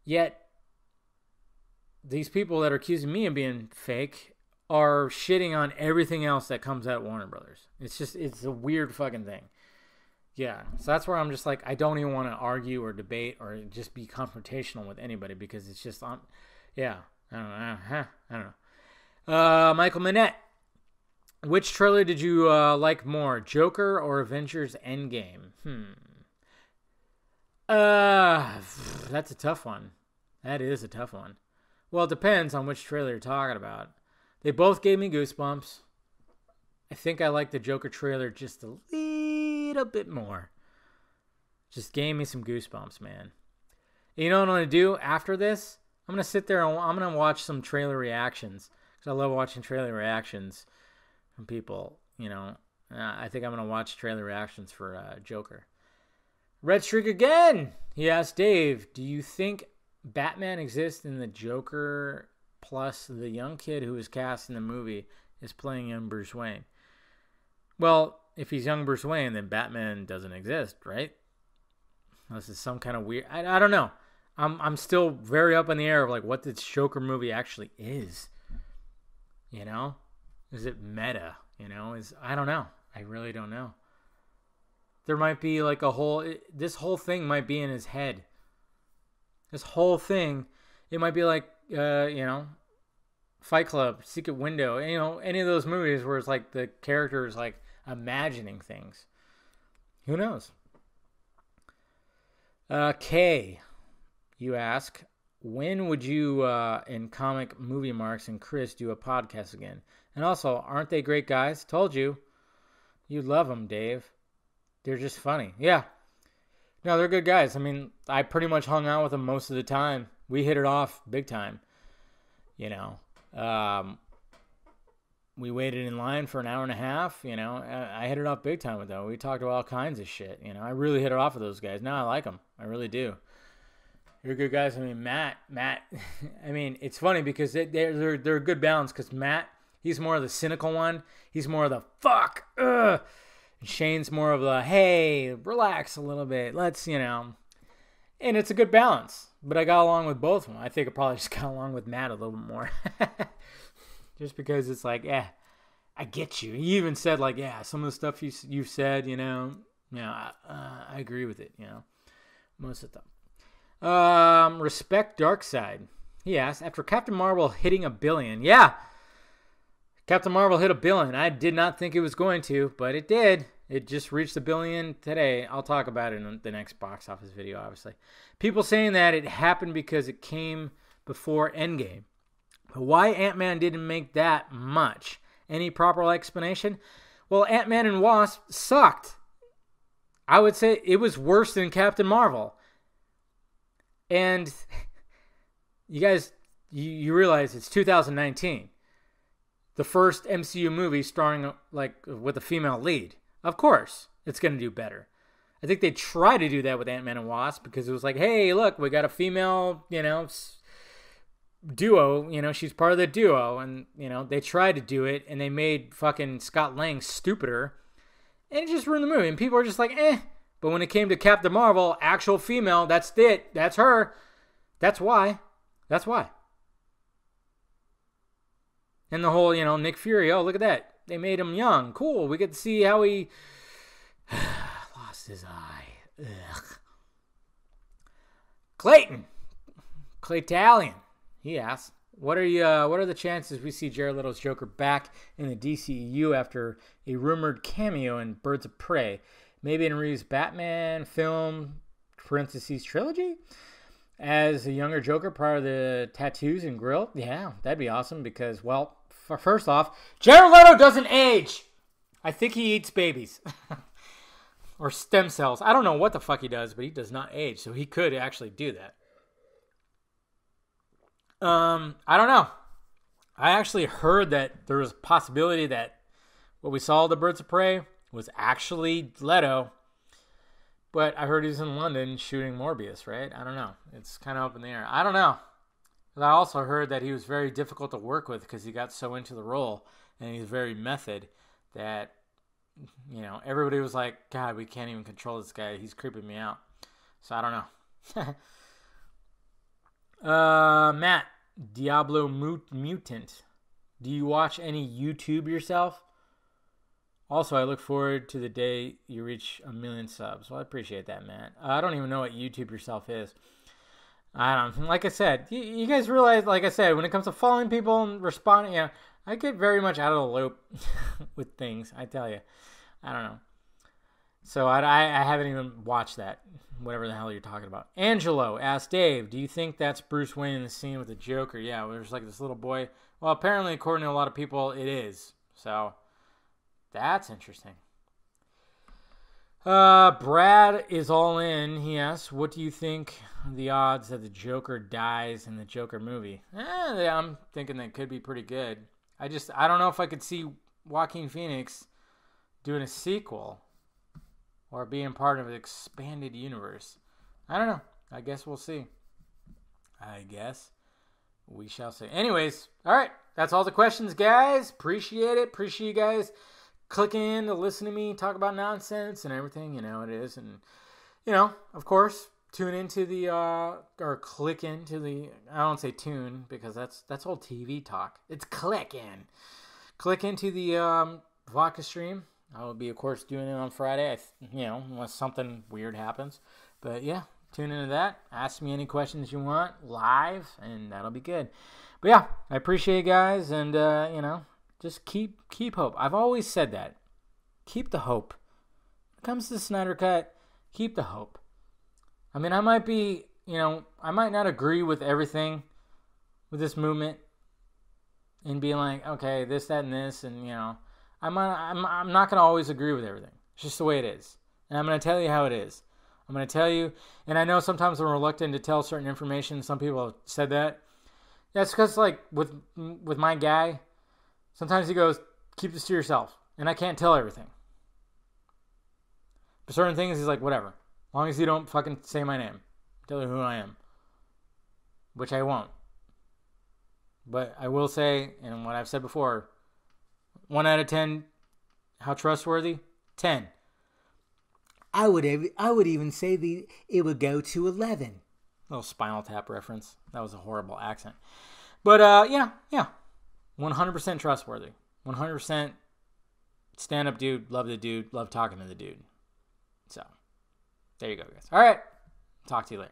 Yet, these people that are accusing me of being fake are shitting on everything else that comes out of Warner Brothers. It's a weird fucking thing. Yeah, so that's where I'm just like, I don't even want to argue or debate or just be confrontational with anybody, because it's just, I don't know. Michael Manette, which trailer did you like more, Joker or Avengers Endgame? That's a tough one. That is a tough one. Well, it depends on which trailer you're talking about. They both gave me goosebumps. I think I like the Joker trailer just a little bit more. Just gave me some goosebumps, man. You know what I'm going to do after this? I'm going to sit there and I'm going to watch some trailer reactions, because I love watching trailer reactions from people, you know. I think I'm going to watch trailer reactions for Joker. Red Streak again. He asked Dave, do you think Batman exists in the Joker, plus the young kid who was cast in the movie is playing young Bruce Wayne? Well, if he's young Bruce Wayne, then Batman doesn't exist, right? This is some kind of weird... I don't know. I'm still very up in the air of like what this Joker movie actually is. You know? Is it meta? You know? I don't know. I really don't know. There might be like this whole thing might be in his head. This whole thing, it might be like, you know, Fight Club, Secret Window, you know, any of those movies where it's like the character is like imagining things. Who knows? Kay, you ask, when would you and Comic Movie Marks and Chris do a podcast again? And also, aren't they great guys? Told you. You'd love them, Dave. They're just funny. Yeah. No, they're good guys. I mean, I pretty much hung out with them most of the time. We hit it off big time. You know, we waited in line for an hour and a half. You know, I hit it off big time with them. We talked about all kinds of shit. You know, I really hit it off with those guys. Now I like them. I really do. They're good guys. I mean, Matt. I mean, it's funny because they're a good balance, because Matt, he's more of the cynical one. He's more of the fuck. Ugh. Shane's more of the, hey, relax a little bit. Let's, you know. And it's a good balance. But I got along with both of them. I think I probably just got along with Matt a little bit more. Just because it's like, I get you. He even said, like, some of the stuff you've said, you know, I agree with it, you know, most of the time. Respect Darkseid. He asked, after Captain Marvel hitting $1 billion. Yeah. Captain Marvel hit $1 billion. I did not think it was going to, but it did. It just reached $1 billion today. I'll talk about it in the next box office video, obviously. People saying that it happened because it came before Endgame. But why Ant-Man didn't make that much? Any proper explanation? Well, Ant-Man and Wasp sucked. I would say it was worse than Captain Marvel. And you guys, you realize it's 2019. The first MCU movie starring like with a female lead. Of course, it's going to do better. I think they tried to do that with Ant-Man and Wasp because it was like, hey, look, we got a female, duo. She's part of the duo. And, they tried to do it and they made fucking Scott Lang stupider. And it just ruined the movie. And people are just like, eh. But when it came to Captain Marvel, actual female, that's it. That's her. That's why. And the whole, Nick Fury, oh, look at that. They made him young. Cool. We get to see how he lost his eye. Ugh. Claytalian. He asks, what are the chances we see Jared Leto's Joker back in the DCEU after a rumored cameo in Birds of Prey? Maybe in Reeves' Batman film, trilogy? As a younger Joker prior to the tattoos and grill? Yeah, that'd be awesome because, well, first off, Jared Leto doesn't age. I think he eats babies. Or stem cells. I don't know what the fuck he does, but he does not age. So he could actually do that. I don't know. I actually heard that there was a possibility that what we saw the Birds of Prey was actually Leto. But I heard he's in London shooting Morbius, right? I don't know. It's kind of up in the air. I don't know. But I also heard that he was very difficult to work with because he got so into the role and he's very method that, everybody was like, God, we can't even control this guy. He's creeping me out. So I don't know. Matt, Diablo Mutant. Do you watch any YouTube yourself? Also, I look forward to the day you reach 1 million subs. Well, I appreciate that, Matt. I don't even know what YouTube yourself is. I don't. Like I said, you guys realize, like I said, when it comes to following people and responding, I get very much out of the loop with things. I tell you, I don't know. So I haven't even watched that. Whatever the hell you're talking about. Angelo asked Dave, do you think that's Bruce Wayne in the scene with the Joker? Yeah, there's like this little boy. Well, apparently, according to a lot of people, it is. So that's interesting. Brad is all in. He asks, what do you think the odds that the Joker dies in the Joker movie? I'm thinking that could be pretty good. I don't know if I could see Joaquin Phoenix doing a sequel or being part of an expanded universe. I don't know. I guess we'll see. I guess we shall see. Anyways, all right. That's all the questions, guys. Appreciate it. Appreciate you guys clicking in to listen to me talk about nonsense and everything. You know it is. And, of course, tune into the, or click into the, I don't say tune because that's old TV talk. It's click in. Click into the vodka stream. I will be, of course, doing it on Friday, unless something weird happens. But, yeah, tune into that. Ask me any questions you want live, and that'll be good. But, yeah, I appreciate you guys, and, just keep hope. I've always said that. Keep the hope. When it comes to the Snyder Cut, keep the hope. I mean, I might be, I might not agree with everything with this movement and being like, okay, this, that, and this, and, I'm not going to always agree with everything. It's just the way it is. And I'm going to tell you how it is. I'm going to tell you, and I know sometimes I'm reluctant to tell certain information. Some people have said that. That's because, like, with my guy, sometimes he goes, keep this to yourself. And I can't tell everything. For certain things, he's like, whatever. As long as you don't fucking say my name. Tell you who I am. Which I won't. But I will say, and what I've said before, 1 out of 10, how trustworthy? 10. I would even say it would go to 11. Little Spinal Tap reference. That was a horrible accent. But, yeah. 100% trustworthy. 100% stand-up dude. Love the dude. Love talking to the dude. So, there you go, guys. All right. Talk to you later.